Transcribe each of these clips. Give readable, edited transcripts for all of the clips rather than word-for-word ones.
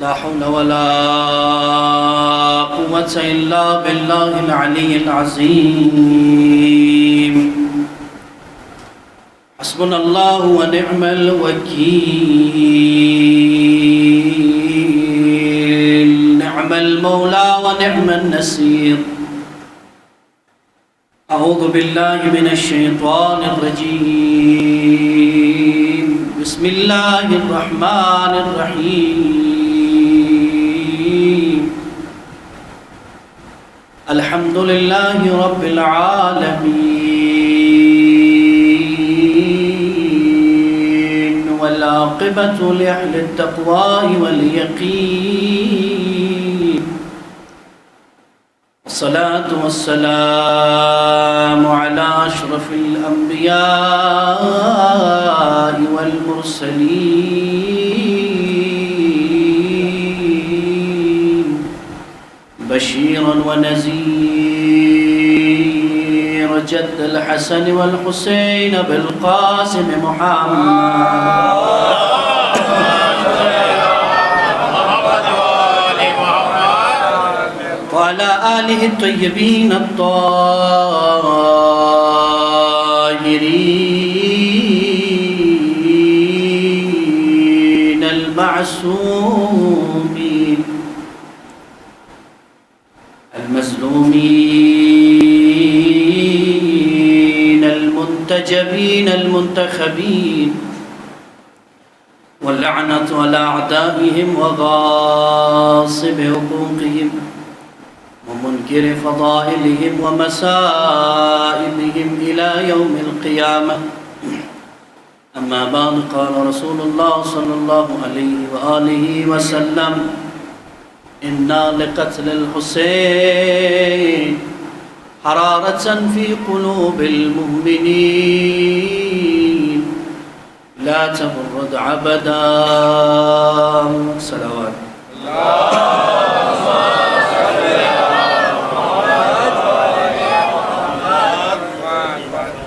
لا حول ولا قوة إلا بالله العلي العظيم. حسبنا الله ونعم الوكيل، نعم المولى ونعم النصير. أعوذ بالله من الشيطان الرجيم. بسم الله الرحمن الرحيم. الحمد لله رب العالمين، والعاقبة لأهل التقوى واليقين. الصلاة والسلام على أشرف الأنبياء والمرسلين، بشيرا ونذير جد الحسن والحسين بالقاسم محمد، وعلى آله الطيبين الطاهرين المعصومين المظلومين المنتجبين المنتخبين، واللعنة على أعدائهم وغاصب حقوقهم ومنكر فضائلهم ومسائلهم إلى يوم القيامة. أما بعد، قال رسول الله صلى الله عليه وآله وسلم: إنا لقتل الحسين حرارة في قلوب المؤمنين لا تبرد عبدا. صلوات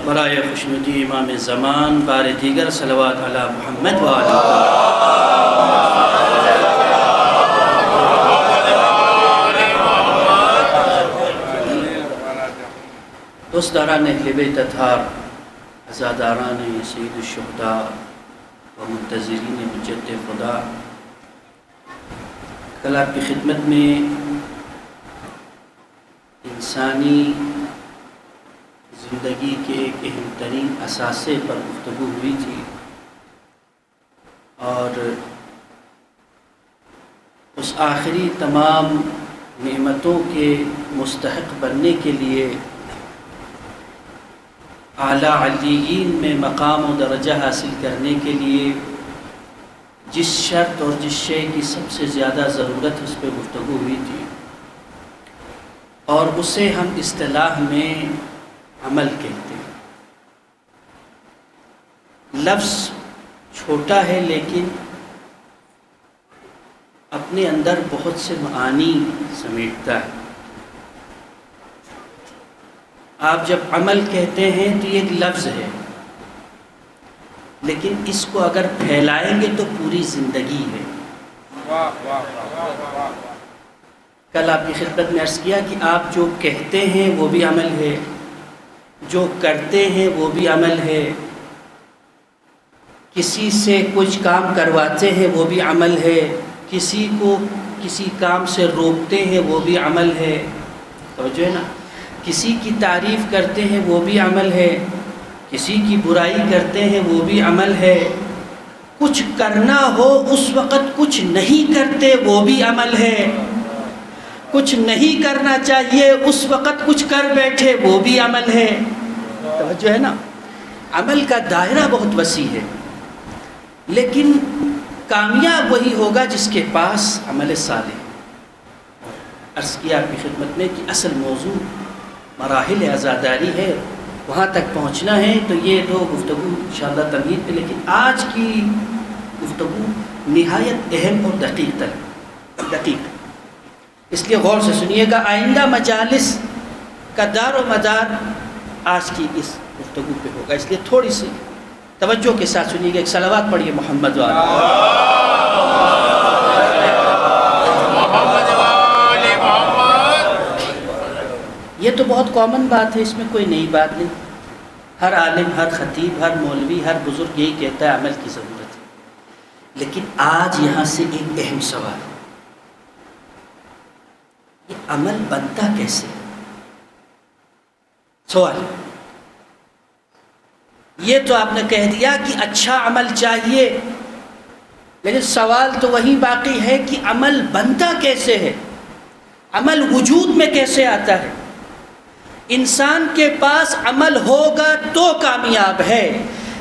برائے خوشنودی امام زمان بار دیگر صلوات علی محمد و آلہ. دوستداران اہل بیت اطہار، عزاداران سید الشہداء و منتظرین حجت خدا، کل آپ کی خدمت میں انسانی زندگی کے ایک اہم ترین اثاثے پر گفتگو ہوئی تھی، اور اس آخری تمام نعمتوں کے مستحق بننے کے لیے اعلیٰ علیین میں مقام و درجہ حاصل کرنے کے لیے جس شرط اور جس شے کی سب سے زیادہ ضرورت اس پہ گفتگو ہوئی تھی، اور اسے ہم اصطلاح میں عمل کہتے ہیں. لفظ چھوٹا ہے لیکن اپنے اندر بہت سے معانی سمیٹتا ہے. آپ جب عمل کہتے ہیں تو یہ ایک لفظ ہے، لیکن اس کو اگر پھیلائیں گے تو پوری زندگی ہے. کل آپ کی خدمت میں عرض کیا کہ آپ جو کہتے ہیں وہ بھی عمل ہے، جو کرتے ہیں وہ بھی عمل ہے، کسی سے کچھ کام کرواتے ہیں وہ بھی عمل ہے، کسی کو کسی کام سے روکتے ہیں وہ بھی عمل ہے. توجہ ہے نا؟ کسی کی تعریف کرتے ہیں وہ بھی عمل ہے، کسی کی برائی کرتے ہیں وہ بھی عمل ہے. کچھ کرنا ہو اس وقت کچھ نہیں کرتے وہ بھی عمل ہے. کچھ نہیں کرنا چاہیے اس وقت کچھ کر بیٹھے وہ بھی عمل ہے. توجہ ہے نا؟ عمل کا دائرہ بہت وسیع ہے، لیکن کامیاب وہی ہوگا جس کے پاس عمل صالح. عرض کیا آپ کی خدمت میں کہ اصل موضوع مراحل عزاداری ہے، وہاں تک پہنچنا ہے. تو یہ دو گفتگو انشاءاللہ تمہید پہ، لیکن آج کی گفتگو نہایت اہم اور دقیق، اس لیے غور سے سنیے گا. آئندہ مجالس کا دار و مدار آج کی اس گفتگو پہ ہوگا، اس لیے تھوڑی سی توجہ کے ساتھ سنیے گا. ایک صلوات پڑھیے محمد والا. بہت کامن بات ہے، اس میں کوئی نئی بات نہیں. ہر عالم، ہر خطیب، ہر مولوی، ہر بزرگ یہی کہتا ہے عمل کی ضرورت ہے. لیکن آج یہاں سے ایک اہم سوال، یہ عمل بنتا کیسے؟ سوال یہ تو آپ نے کہہ دیا کہ اچھا عمل چاہیے، لیکن سوال تو وہی باقی ہے کہ عمل بنتا کیسے ہے، عمل وجود میں کیسے آتا ہے. انسان کے پاس عمل ہوگا تو کامیاب ہے،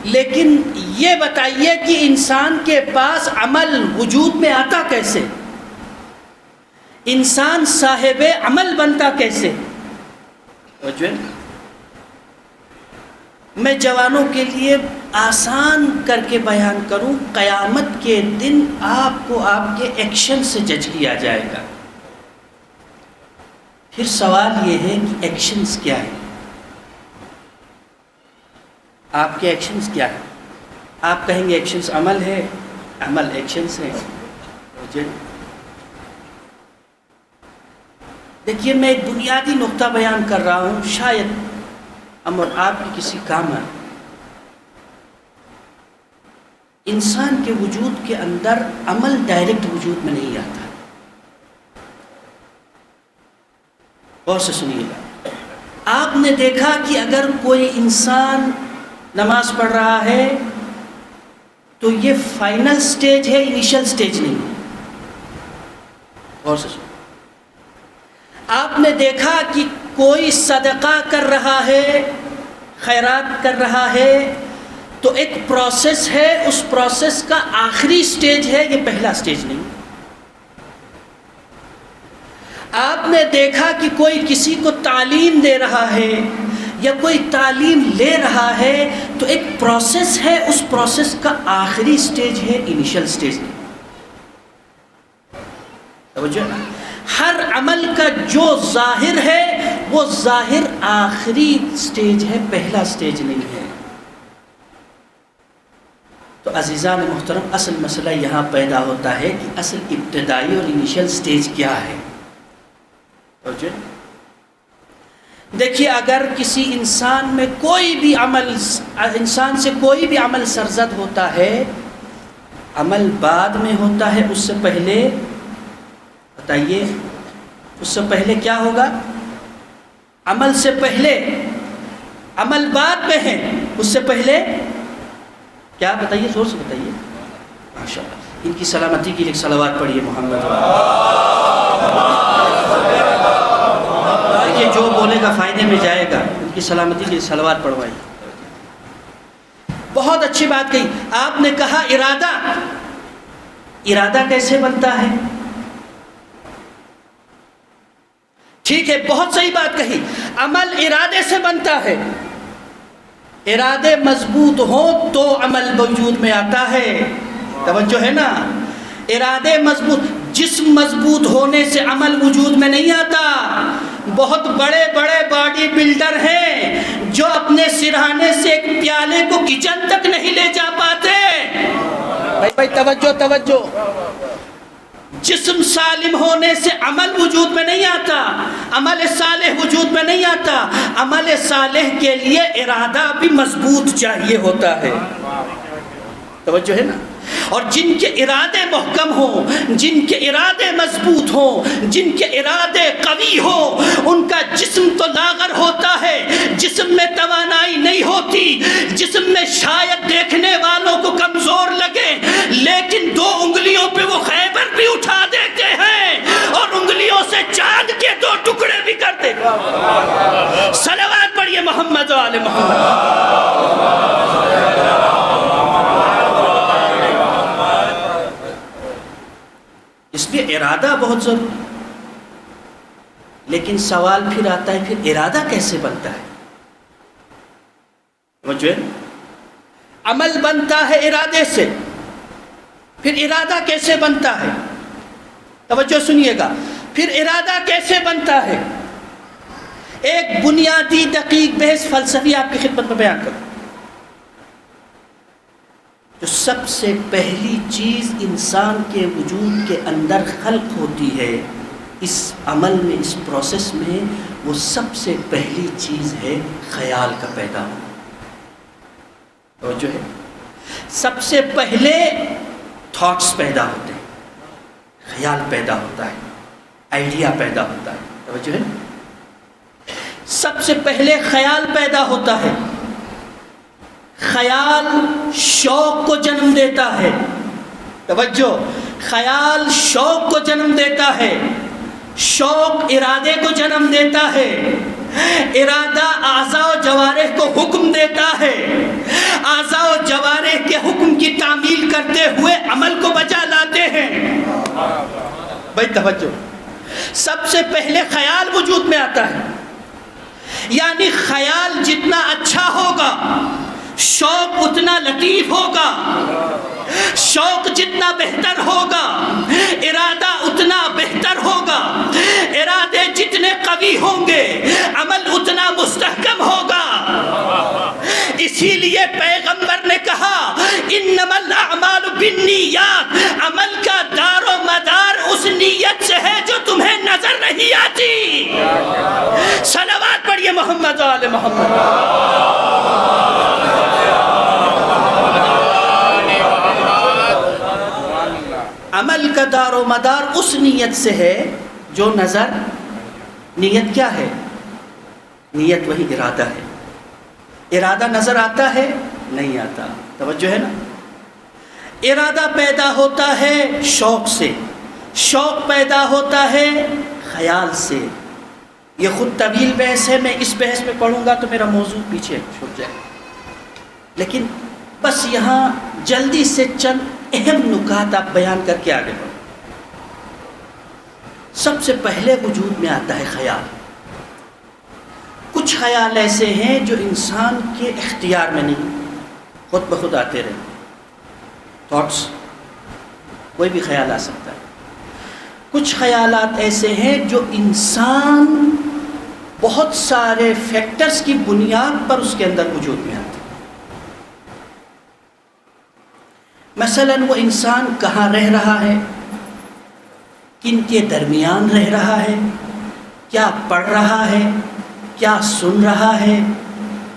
لیکن یہ بتائیے کہ انسان کے پاس عمل وجود میں آتا کیسے؟ انسان صاحب عمل بنتا کیسے؟ میں جوانوں کے لیے آسان کر کے بیان کروں، قیامت کے دن آپ کو آپ کے ایکشن سے جج کیا جائے گا. پھر سوال یہ ہے کہ ایکشنز کیا ہے؟ آپ کے ایکشنز کیا ہے؟ آپ کہیں گے ایکشنز عمل ہے، عمل ایکشنز ہے. دیکھیے میں ایک بنیادی نقطہ بیان کر رہا ہوں، شاید امر آپ کی کسی کام ہے. انسان کے وجود کے اندر عمل ڈائریکٹ وجود میں نہیں آتا. غور سے سنیے گا. آپ نے دیکھا کہ اگر کوئی انسان نماز پڑھ رہا ہے تو یہ فائنل سٹیج ہے، انیشل سٹیج نہیں. غور سے سنیے. آپ نے دیکھا کہ کوئی صدقہ کر رہا ہے، خیرات کر رہا ہے، تو ایک پروسیس ہے، اس پروسیس کا آخری سٹیج ہے، یہ پہلا سٹیج نہیں. آپ نے دیکھا کہ کوئی کسی کو تعلیم دے رہا ہے یا کوئی تعلیم لے رہا ہے، تو ایک پروسیس ہے، اس پروسیس کا آخری سٹیج ہے، انیشل سٹیج نہیں. توجہ. ہر عمل کا جو ظاہر ہے وہ ظاہر آخری سٹیج ہے، پہلا سٹیج نہیں ہے. تو عزیزان محترم، اصل مسئلہ یہاں پیدا ہوتا ہے کہ اصل ابتدائی اور انیشل سٹیج کیا ہے. دیکھیے اگر کسی انسان میں کوئی بھی عمل، انسان سے کوئی بھی عمل سرزد ہوتا ہے، عمل بعد میں ہوتا ہے، اس سے پہلے بتائیے، اس سے پہلے کیا ہوگا؟ عمل سے پہلے، عمل بعد میں ہے، اس سے پہلے کیا؟ بتائیے، زور سے بتائیے. ماشاءاللہ. ان کی سلامتی کے لیے صلوات پڑھیے محمد. یہ جو بولے گا فائدے میں جائے گا، ان کی سلامتی کے لیے صلوات پڑھوائیے. بہت اچھی بات کہی آپ نے. کہا ارادہ. ارادہ کیسے بنتا ہے؟ ٹھیک ہے، بہت صحیح بات کہی. عمل ارادے سے بنتا ہے. ارادے مضبوط ہوں تو عمل وجود میں آتا ہے. توجہ ہے نا. ارادے مضبوط، جسم مضبوط ہونے سے عمل وجود میں نہیں آتا. بہت بڑے بڑے باڈی بلڈر ہیں جو اپنے سرہانے سے ایک پیالے کو کچن تک نہیں لے جا پاتے. بھائی توجہ توجہ. جسم سالم ہونے سے عمل وجود میں نہیں آتا، عمل صالح وجود میں نہیں آتا. عمل صالح کے لیے ارادہ بھی مضبوط چاہیے ہوتا ہے. توجہ ہے نا. اور جن کے ارادے محکم ہوں، جن کے ارادے مضبوط ہوں، جن کے ارادے قوی ہوں، ان کا جسم تو لاغر ہوتا ہے، جسم میں توانائی نہیں ہوتی، جسم میں شاید دیکھنے والوں کو کمزور لگے، لیکن 2 انگلیوں پہ وہ خیبر بھی اٹھا دیتے ہیں اور انگلیوں سے چاند کے 2 ٹکڑے بھی کر دیتے ہیں. صلوات پڑھیے محمد و آل محمد. اس لیے ارادہ بہت ضروری. لیکن سوال پھر آتا ہے، پھر ارادہ کیسے بنتا ہے؟ سمجھے؟ عمل بنتا ہے ارادے سے، پھر ارادہ کیسے بنتا ہے؟ توجہ سنیے گا. پھر ارادہ کیسے بنتا ہے؟ ایک بنیادی دقیق بحث فلسفی آپ کی خدمت میں بیان کروں. جو سب سے پہلی چیز انسان کے وجود کے اندر خلق ہوتی ہے اس عمل میں، اس پروسیس میں، وہ سب سے پہلی چیز ہے خیال کا پیدا ہونا. توجہ ہے؟ سب سے پہلے تھاٹس پیدا ہوتے ہیں، خیال پیدا ہوتا ہے، آئیڈیا پیدا ہوتا ہے. توجہ ہے؟ سب سے پہلے خیال پیدا ہوتا ہے. خیال شوق کو جنم دیتا ہے. توجہ، خیال شوق کو جنم دیتا ہے، شوق ارادے کو جنم دیتا ہے، ارادہ اعضاء و جوارح کو حکم دیتا ہے، اعضاء و جوارح کے حکم کی تعمیل کرتے ہوئے عمل کو بجا لاتے ہیں. بھائی توجہ، سب سے پہلے خیال وجود میں آتا ہے. یعنی خیال جتنا اچھا ہوگا شوق اتنا لطیف ہوگا، شوق جتنا بہتر ہوگا ارادہ اتنا بہتر ہوگا، ارادے جتنے قوی ہوں گے عمل اتنا مستحکم ہوگا. اسی لیے پیغمبر نے کہا انما الاعمال بالنیات، عمل کا دار و مدار اس نیت سے ہے جو تمہیں نظر نہیں آتی. صلوات پڑھیے محمد و آل محمد. عمل کا دار و مدار اس نیت سے ہے جو نظر. نیت کیا ہے؟ نیت وہی ارادہ ہے. ارادہ نظر آتا ہے؟ نہیں آتا. توجہ ہے نا؟ ارادہ پیدا ہوتا ہے شوق سے، شوق پیدا ہوتا ہے خیال سے. یہ خود طویل بحث ہے، میں اس بحث میں پڑھوں گا تو میرا موضوع پیچھے چھوٹ جائے، لیکن بس یہاں جلدی سے چند اہم نکات آپ بیان کر کے آگے بڑھو. سب سے پہلے وجود میں آتا ہے خیال. کچھ خیال ایسے ہیں جو انسان کے اختیار میں نہیں، خود بخود آتے رہے. تھاٹس، کوئی بھی خیال آ سکتا ہے. کچھ خیالات ایسے ہیں جو انسان بہت سارے فیکٹرز کی بنیاد پر اس کے اندر وجود میں آتے ہیں. مثلاً وہ انسان کہاں رہ رہا ہے، کن کے درمیان رہ رہا ہے، کیا پڑھ رہا ہے، کیا سن رہا ہے،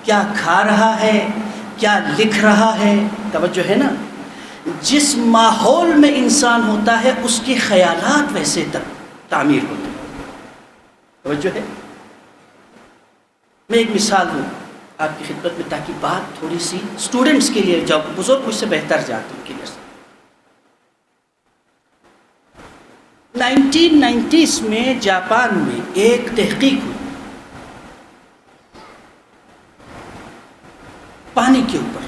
کیا کھا رہا ہے، کیا لکھ رہا ہے. توجہ ہے نا؟ جس ماحول میں انسان ہوتا ہے اس کے خیالات ویسے تعمیر ہوتے ہیں. توجہ ہے؟ میں ایک مثال دوں آپ کی خدمت میں تاکہ بات تھوڑی سی اسٹوڈنٹس کے لیے، جب بزرگ مجھ سے بہتر جاتے ہیں، ان کے لیے. 1990s میں جاپان میں ایک تحقیق ہوئی پانی کے اوپر،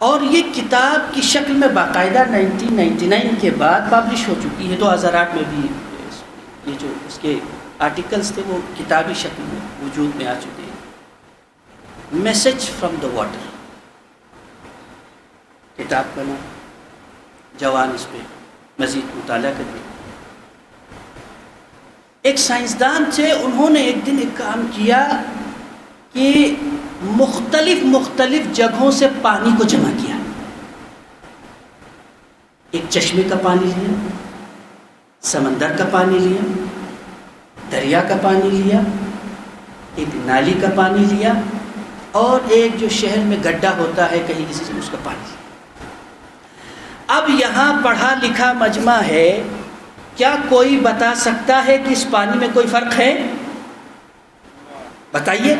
اور یہ کتاب کی شکل میں باقاعدہ 1999 کے بعد پبلش ہو چکی ہے. 2008 میں بھی یہ جو اس کے آرٹیکلز تھے وہ کتابی شکل میں وجود میں آ چکے ہیں. میسج فرام دا واٹر کتاب کا نام. جوان اس پہ مزید مطالعہ کریں. ایک سائنسدان تھے، انہوں نے ایک دن ایک کام کیا کہ مختلف جگہوں سے پانی کو جمع کیا. ایک چشمے کا پانی لیا، سمندر کا پانی لیا، دریا کا پانی لیا، ایک نالی کا پانی لیا، اور ایک جو شہر میں گڈھا ہوتا ہے کہیں کسی سے، اس کا پانی لیا. اب یہاں پڑھا لکھا مجمع ہے، کیا کوئی بتا سکتا ہے کہ اس پانی میں کوئی فرق ہے؟ بتائیے،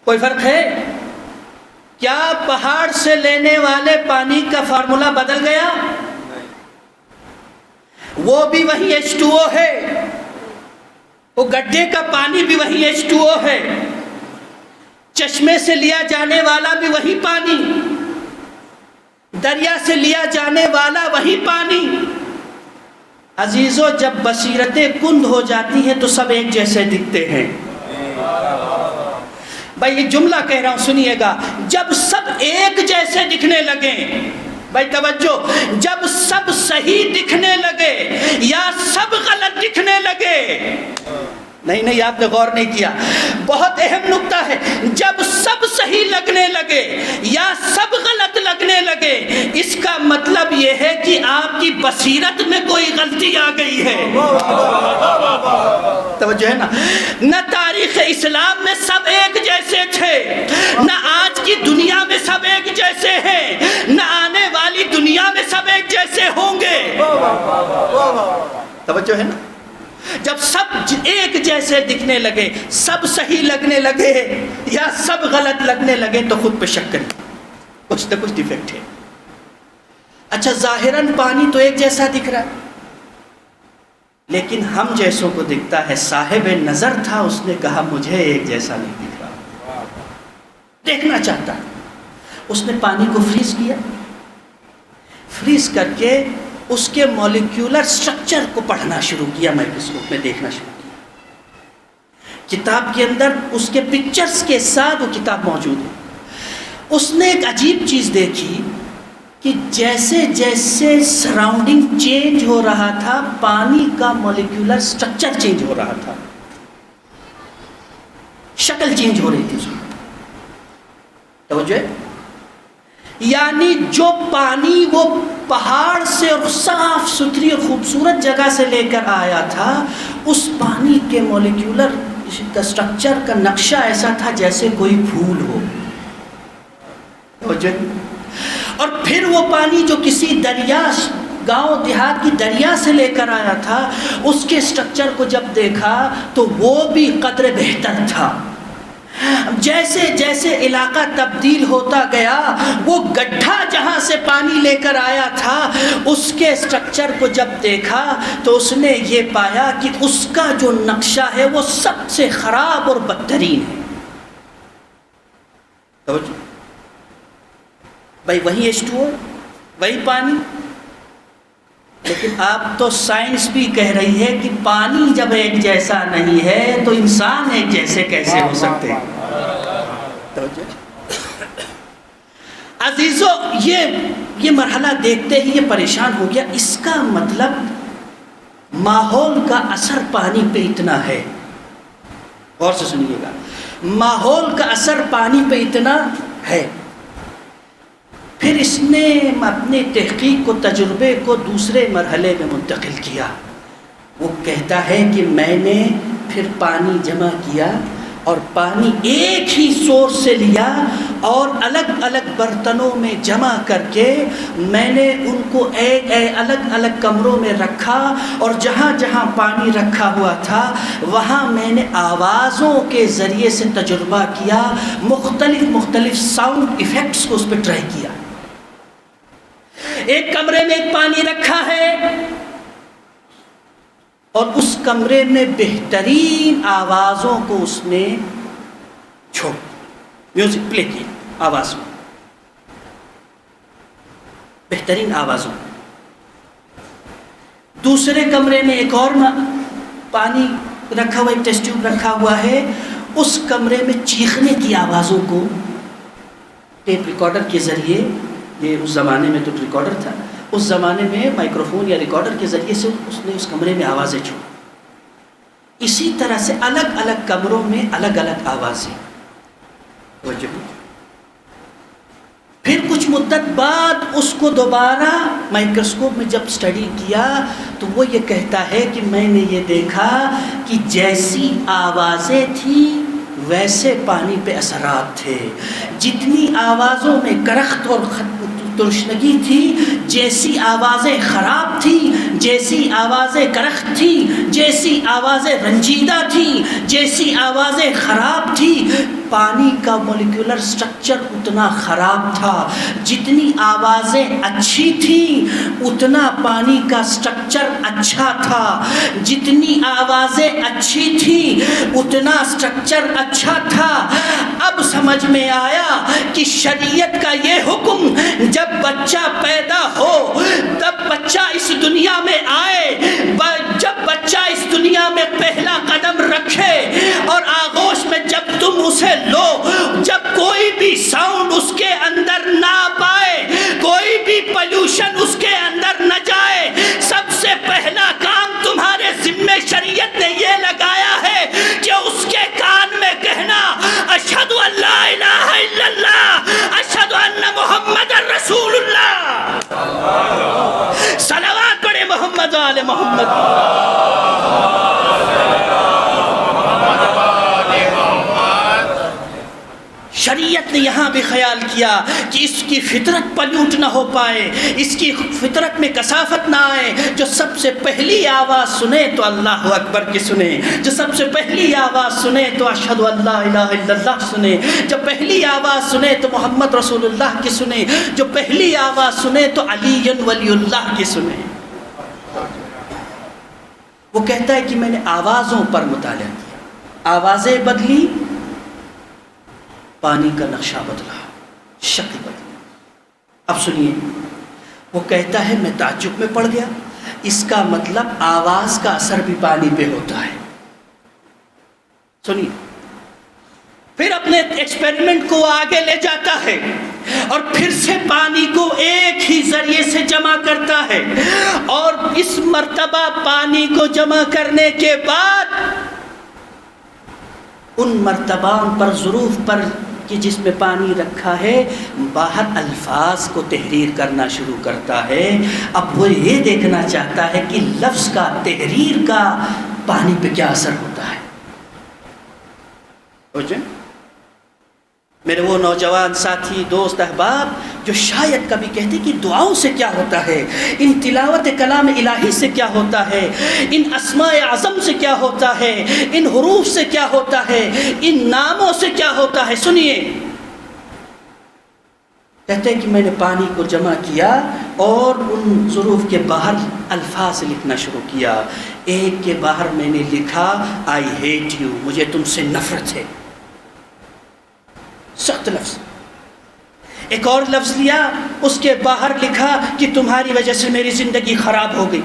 کوئی فرق ہے؟ کیا پہاڑ سے لینے والے پانی کا فارمولا بدل گیا؟ وہ بھی وہی H2O ہے، وہ گڈھے کا پانی بھی وہی H2O ہے، چشمے سے لیا جانے والا بھی وہی پانی، دریا سے لیا جانے والا وہی پانی. عزیزو، جب بصیرتیں کند ہو جاتی ہیں تو سب ایک جیسے دکھتے ہیں. بھائی یہ جملہ کہہ رہا ہوں، سنیے گا. جب سب ایک جیسے دکھنے لگیں، بھائی توجہ، جب سب صحیح دکھنے لگے یا سب غلط دکھنے لگے، نہیں آپ نے غور نہیں کیا، بہت اہم نکتہ ہے. جب سب صحیح لگنے لگے یا سب غلط لگنے لگے، اس کا مطلب یہ ہے کہ آپ کی بصیرت میں کوئی غلطی آ گئی ہے. توجہ ہے نا. نہ تاریخ اسلام میں سب ایک جیسے تھے، نہ آج کی دنیا میں سب ایک جیسے ہیں، نہ آنے والی دنیا میں سب ایک جیسے ہوں گے. توجہ ہے نا. جب سب ایک جیسے دکھنے لگے، سب صحیح لگنے لگے یا سب غلط لگنے لگے تو خود پہ شک کریں، کچھ نہ کچھ ڈیفیکٹ ہے. اچھا ظاہراً پانی تو ایک جیسا دکھ رہا ہے، لیکن ہم جیسوں کو دکھتا ہے. صاحب نظر تھا، اس نے کہا مجھے ایک جیسا نہیں دکھ رہا، دیکھنا چاہتا. اس نے پانی کو فریز کیا، فریز کر کے اس کے مولیکیولر سٹرکچر کو پڑھنا شروع کیا، مائکروسکوپ میں دیکھنا شروع کیا. کتاب کے اندر اس کے پکچرز کے ساتھ وہ کتاب موجود ہے. اس نے ایک عجیب چیز دیکھی کہ جیسے جیسے سراؤنڈنگ چینج ہو رہا تھا، پانی کا مولیکیولر سٹرکچر چینج ہو رہا تھا، شکل چینج ہو رہی تھی اس میں. توجہ ہے. یعنی جو پانی وہ پہاڑ سے اور صاف ستھری اور خوبصورت جگہ سے لے کر آیا تھا، اس پانی کے مولیکیولر کا سٹرکچر کا نقشہ ایسا تھا جیسے کوئی پھول ہو. اور پھر وہ پانی جو کسی دریا، گاؤں دیہات کی دریا سے لے کر آیا تھا، اس کے سٹرکچر کو جب دیکھا تو وہ بھی قدر بہتر تھا. جیسے جیسے علاقہ تبدیل ہوتا گیا، وہ گڈھا جہاں سے پانی لے کر آیا تھا، اس کے سٹرکچر کو جب دیکھا تو اس نے یہ پایا کہ اس کا جو نقشہ ہے وہ سب سے خراب اور بدترین ہے. بھائی وہی H2O، وہی پانی، لیکن آپ تو سائنس بھی کہہ رہی ہے کہ پانی جب ایک جیسا نہیں ہے تو انسان ایک جیسے کیسے ہو سکتے ہیں. عزیزو، یہ مرحلہ دیکھتے ہی یہ پریشان ہو گیا. اس کا مطلب ماحول کا اثر پانی پہ اتنا ہے. غور سے سنیے گا، ماحول کا اثر پانی پہ اتنا ہے. پھر اس نے اپنے تحقیق کو، تجربے کو دوسرے مرحلے میں منتقل کیا. وہ کہتا ہے کہ میں نے پھر پانی جمع کیا اور پانی ایک ہی سورس سے لیا اور الگ الگ برتنوں میں جمع کر کے میں نے ان کو الگ الگ کمروں میں رکھا، اور جہاں جہاں پانی رکھا ہوا تھا وہاں میں نے آوازوں کے ذریعے سے تجربہ کیا، مختلف ساؤنڈ ایفیکٹس کو اس پہ ٹرائی کیا. ایک کمرے میں ایک پانی رکھا ہے اور اس کمرے میں بہترین آوازوں کو اس نے چھوڑ، میوزک پلے کی، آواز میں بہترین آوازوں. دوسرے کمرے میں ایک اور پانی رکھا ہوا، ایک ٹیسٹ ٹیوب رکھا ہوا ہے، اس کمرے میں چیخنے کی آوازوں کو ٹیپ ریکارڈر کے ذریعے، یہ اس زمانے میں تو ریکارڈر تھا، اس زمانے میں مائکروفون یا ریکارڈر کے ذریعے سے اس نے اس کمرے میں آوازیں چھوڑی. اسی طرح سے الگ الگ کمروں میں الگ الگ آوازیں. پھر کچھ مدت بعد اس کو دوبارہ مائکروسکوپ میں جب اسٹڈی کیا تو وہ یہ کہتا ہے کہ میں نے یہ دیکھا کہ جیسی آوازیں تھیں ویسے پانی پہ اثرات تھے. جتنی آوازوں میں کرخت اور ترشنگی تھی، جیسی آوازیں خراب تھی، جیسی آوازیں کرخت تھی، جیسی آوازیں رنجیدہ تھی، جیسی آوازیں خراب تھی، پانی کا مولیکولر سٹرکچر اتنا خراب تھا. جتنی آوازیں اچھی تھیں اتنا پانی کا سٹرکچر اچھا تھا. جتنی آوازیں اچھی تھیں اتنا سٹرکچر اچھا تھا. اب سمجھ میں آیا کہ شریعت کا یہ حکم، جب بچہ پیدا ہو، تب بچہ اس دنیا میں آئے، جب بچہ اس دنیا میں پہلا قدم رکھے اور آغوش میں جب تم اسے لو، جب کوئی بھی ساؤنڈ اس کے اندر نہ پائے، کوئی بھی پولوشن اس کے اندر نہ جائے، سب سے پہلا کام تمہارے ذمہ شریعت نے یہ لگایا ہے کہ اس کے کان میں کہنا اشہد ان لا الہ الا اللہ، اشہد ان محمد رسول اللہ. صلوات پڑھے محمد و آل محمد. شریعت نے یہاں بھی خیال کیا کہ اس کی فطرت پلیوٹ نہ ہو پائے، اس کی فطرت میں کثافت نہ آئے. جو سب سے پہلی آواز سنے تو اللہ اکبر کی سنے، جو سب سے پہلی آواز سنے تو اشہد ان لا الہ الا اللہ سنے، جو پہلی آواز سنے تو محمد رسول اللہ کی سنے، جو پہلی آواز سنے تو علی ولی اللہ کی سنے. وہ کہتا ہے کہ میں نے آوازوں پر مطالعہ کیا، آوازیں بدلی، پانی کا نقشہ بدلا، شکل بدلی. اب سنیے، وہ کہتا ہے میں تعجب میں پڑ گیا، اس کا مطلب آواز کا اثر بھی پانی پہ ہوتا ہے. سنیے، پھر اپنے ایکسپیریمنٹ کو آگے لے جاتا ہے اور پھر سے پانی کو ایک ہی ذریعے سے جمع کرتا ہے، اور اس مرتبہ پانی کو جمع کرنے کے بعد ان مرتبہ پر ظروف پر کہ جس میں پانی رکھا ہے باہر الفاظ کو تحریر کرنا شروع کرتا ہے. اب وہ یہ دیکھنا چاہتا ہے کہ لفظ کا، تحریر کا پانی پہ کیا اثر ہوتا ہے. میرے وہ نوجوان ساتھی، دوست، احباب جو شاید کبھی کہتے کہ دعاؤں سے کیا ہوتا ہے، ان تلاوت کلام الہی سے کیا ہوتا ہے، ان اسماء اعظم سے کیا ہوتا ہے، ان حروف سے کیا ہوتا ہے، ان ناموں سے کیا ہوتا ہے. سنیے، کہتے ہیں کہ میں نے پانی کو جمع کیا اور ان ظروف کے باہر الفاظ لکھنا شروع کیا. ایک کے باہر میں نے لکھا آئی ہیٹ یو، مجھے تم سے نفرت ہے، سخت لفظ. ایک اور لفظ لیا، اس کے باہر لکھا کہ تمہاری وجہ سے میری زندگی خراب ہو گئی.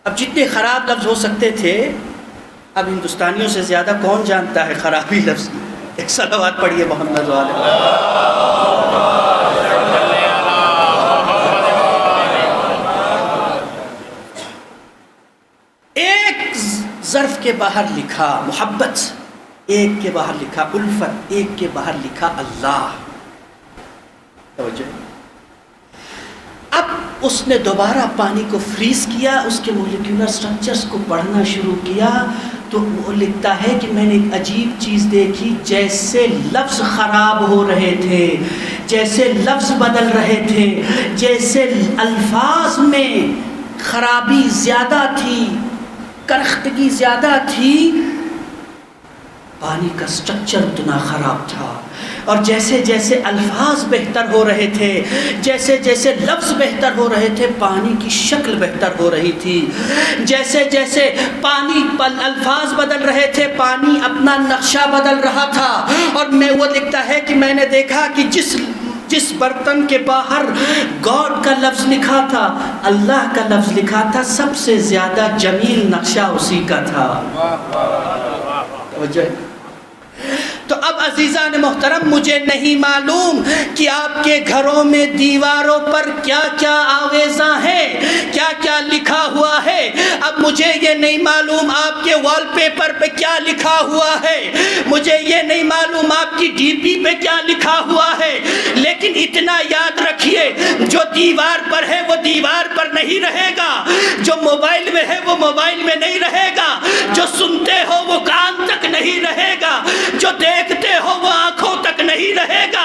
اب جتنے خراب لفظ ہو سکتے تھے، اب ہندوستانیوں سے زیادہ کون جانتا ہے خرابی لفظ. ایک صلوات پڑھیے محمد والے. ایک ظرف کے باہر لکھا محبت، ایک کے باہر لکھا الفت، ایک کے باہر لکھا اللہ. توجہ. اب اس نے دوبارہ پانی کو فریز کیا، اس کے مولیکولر سٹرکچرز کو پڑھنا شروع کیا تو وہ لکھتا ہے کہ میں نے ایک عجیب چیز دیکھی، جیسے لفظ خراب ہو رہے تھے، جیسے لفظ بدل رہے تھے، جیسے الفاظ میں خرابی زیادہ تھی، کرختگی زیادہ تھی، پانی کا سٹرکچر اتنا خراب تھا. اور جیسے جیسے الفاظ بہتر ہو رہے تھے، جیسے جیسے لفظ بہتر ہو رہے تھے، پانی کی شکل بہتر ہو رہی تھی. جیسے جیسے پانی الفاظ بدل رہے تھے، پانی اپنا نقشہ بدل رہا تھا. اور میں وہ لکھتا ہے کہ میں نے دیکھا کہ جس برتن کے باہر گاڈ کا لفظ لکھا تھا، اللہ کا لفظ لکھا تھا، سب سے زیادہ جمیل نقشہ اسی کا تھا. تو اب عزیزان محترم، مجھے نہیں معلوم کہ آپ کے گھروں میں دیواروں پر کیا کیا آویزاں ہیں، کیا کیا لکھا ہوا ہے. اب مجھے یہ نہیں معلوم آپ کے وال پیپر پہ کیا لکھا ہوا ہے، مجھے یہ نہیں معلوم آپ کی ڈی پی پہ کیا لکھا ہوا ہے. لیکن اتنا یاد رکھیے، جو دیوار پر ہے وہ دیوار پر نہیں رہے گا، جو موبائل میں ہے وہ موبائل میں نہیں رہے گا، جو سنتے ہو وہ کان تک نہیں رہے گا، جو دیکھتے ہو وہ آنکھوں تک نہیں رہے گا.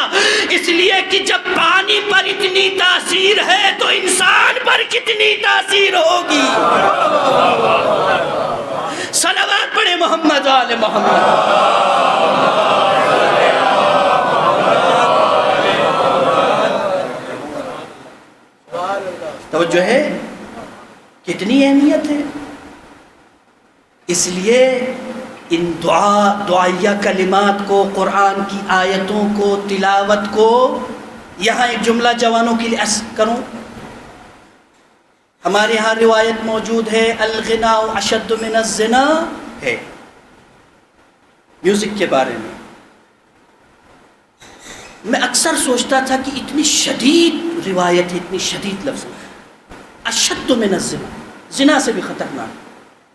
اس لیے کہ جب پانی پر اتنی تاثیر ہے تو انسان پر کتنی تاثیر ہوگی. صلوات پڑھے محمد آل محمد. توجہ ہے، کتنی اہمیت ہے. اس لیے ان دعائیہ کلمات کو، قرآن کی آیتوں کو، تلاوت کو، یہاں ایک جملہ جوانوں کے لیے کروں. ہمارے یہاں روایت موجود ہے الغناء اشد من الزنا ہے، میوزک کے بارے میں. میں اکثر سوچتا تھا کہ اتنی شدید روایت ہے، اتنی شدید لفظ، اشد من الزنا، زنا سے بھی خطرناک.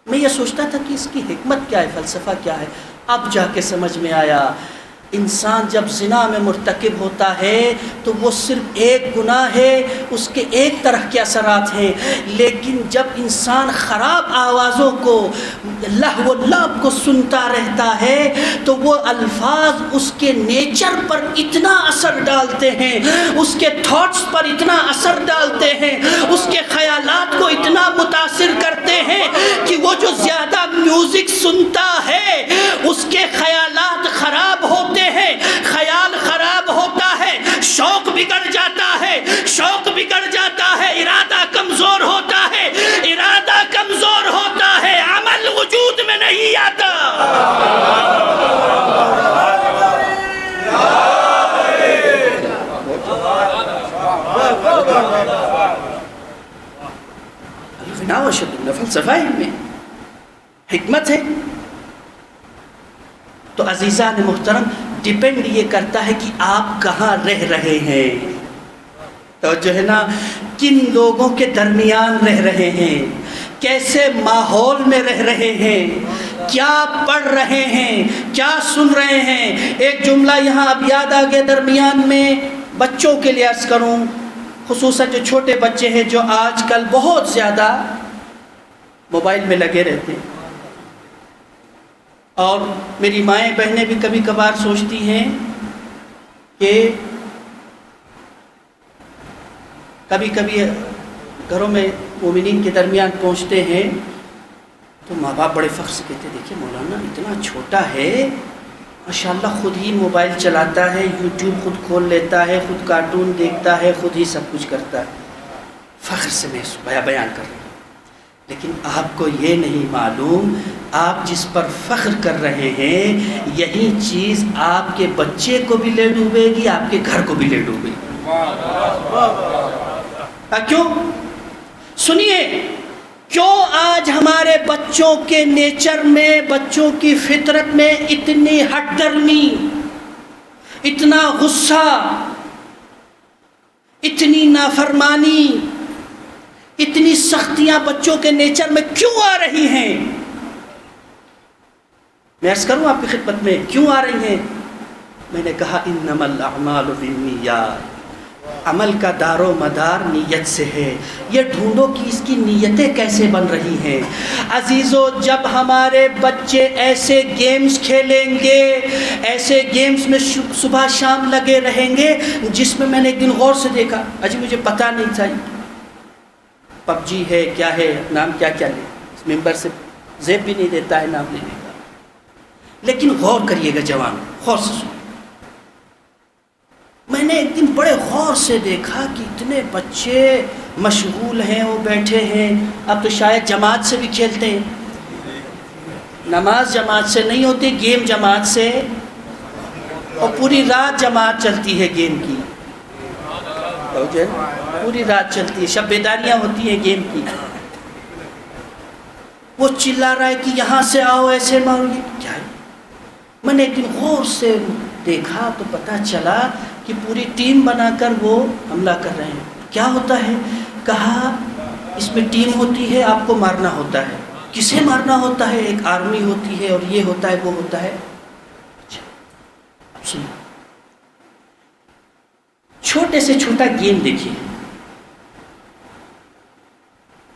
میں یہ سوچتا تھا کہ اس کی حکمت کیا ہے، فلسفہ کیا ہے. اب جا کے سمجھ میں آیا انسان جب زنا میں مرتکب ہوتا ہے تو وہ صرف ایک گناہ ہے، اس کے ایک طرح کے اثرات ہیں، لیکن جب انسان خراب آوازوں کو، لہو و لعب کو سنتا رہتا ہے تو وہ الفاظ اس کے نیچر پر اتنا اثر ڈالتے ہیں، اس کے تھاٹس پر اتنا اثر ڈالتے ہیں، اس کے خیالات کو اتنا متاثر کرتے ہیں کہ وہ جو زیادہ میوزک سنتا ہے اس کے خیالات خراب ہوتے ہیں، خیال خراب ہوتا ہے، شوق بگڑ جاتا ہے، شوق بگڑ جاتا ہے، ارادہ کمزور ہوتا ہے، ارادہ کمزور ہوتا ہے، عمل وجود میں نہیں آتا۔ الغنا وشد فلسفہ میں حکمت ہے۔ تو عزیزان محترم، ڈیپینڈ یہ کرتا ہے کہ آپ کہاں رہ رہے ہیں، تو جو ہے نا کن لوگوں کے درمیان رہ رہے ہیں، کیسے ماحول میں رہ رہے ہیں، کیا پڑھ رہے ہیں، کیا سن رہے ہیں۔ ایک جملہ یہاں اب یاد آ گیا درمیان میں، بچوں کے لیے عرض کروں، خصوصاً جو چھوٹے بچے ہیں جو آج کل بہت زیادہ موبائل میں لگے رہتے ہیں، اور میری مائیں بہنیں بھی کبھی کبھار سوچتی ہیں کہ کبھی کبھی گھروں میں مومنین کے درمیان پہنچتے ہیں تو ماں باپ بڑے فخر سے کہتے ہیں دیکھیں مولانا اتنا چھوٹا ہے، ماشاءاللہ خود ہی موبائل چلاتا ہے، یوٹیوب خود کھول لیتا ہے، خود کارٹون دیکھتا ہے، خود ہی سب کچھ کرتا ہے، فخر سے میں بیان کر رہا ہوں۔ لیکن آپ کو یہ نہیں معلوم آپ جس پر فخر کر رہے ہیں یہی چیز آپ کے بچے کو بھی لے ڈوبے گی، آپ کے گھر کو بھی لے ڈوبے گی۔ کیوں؟ سنیے، کیوں آج ہمارے بچوں کے نیچر میں، بچوں کی فطرت میں اتنی ہٹ درمی، اتنا غصہ، اتنی نافرمانی، اتنی سختیاں بچوں کے نیچر میں کیوں آ رہی ہیں؟ میں عرض کروں آپ کی خدمت میں کیوں آ رہی ہیں؟ میں نے کہا انما الاعمال بالنیات، عمل کا دار و مدار نیت سے ہے۔ یہ ڈھونڈو کہ اس کی نیتیں کیسے بن رہی ہیں۔ عزیزو، جب ہمارے بچے ایسے گیمز کھیلیں گے، ایسے گیمز میں صبح شام لگے رہیں گے جس میں نے ایک دن غور سے دیکھا، اجی مجھے پتہ نہیں تھا پب جی ہے، کیا ہے، نام کیا کیا لے، اس ممبر سے زیب بھی نہیں دیتا ہے نام لینے کا، لیکن غور کریے گا جوان، غور سے سنو۔ میں نے ایک دن بڑے غور سے دیکھا کہ اتنے بچے مشغول ہیں، وہ بیٹھے ہیں، اب تو شاید جماعت سے بھی کھیلتے ہیں، نماز جماعت سے نہیں ہوتی، گیم جماعت سے، اور پوری رات جماعت چلتی ہے گیم کی، پوری رات چلتی ہے، شب بیداریاں ہوتی ہیں گیم کی۔ وہ چلا رہا ہے کہ یہاں سے آؤ، ایسے مارو، یہ کیا ہے؟ میں نے ایک دن غور سے دیکھا تو پتہ چلا کہ پوری ٹیم بنا کر وہ حملہ کر رہے ہیں۔ کیا ہوتا ہے؟ کہا اس میں ٹیم ہوتی ہے، آپ کو مارنا ہوتا ہے۔ کسے مارنا ہوتا ہے؟ ایک آرمی ہوتی ہے، اور یہ ہوتا ہے، وہ ہوتا ہے۔ اچھا اب سنو، چھوٹے سے چھوٹا گیم دیکھیے،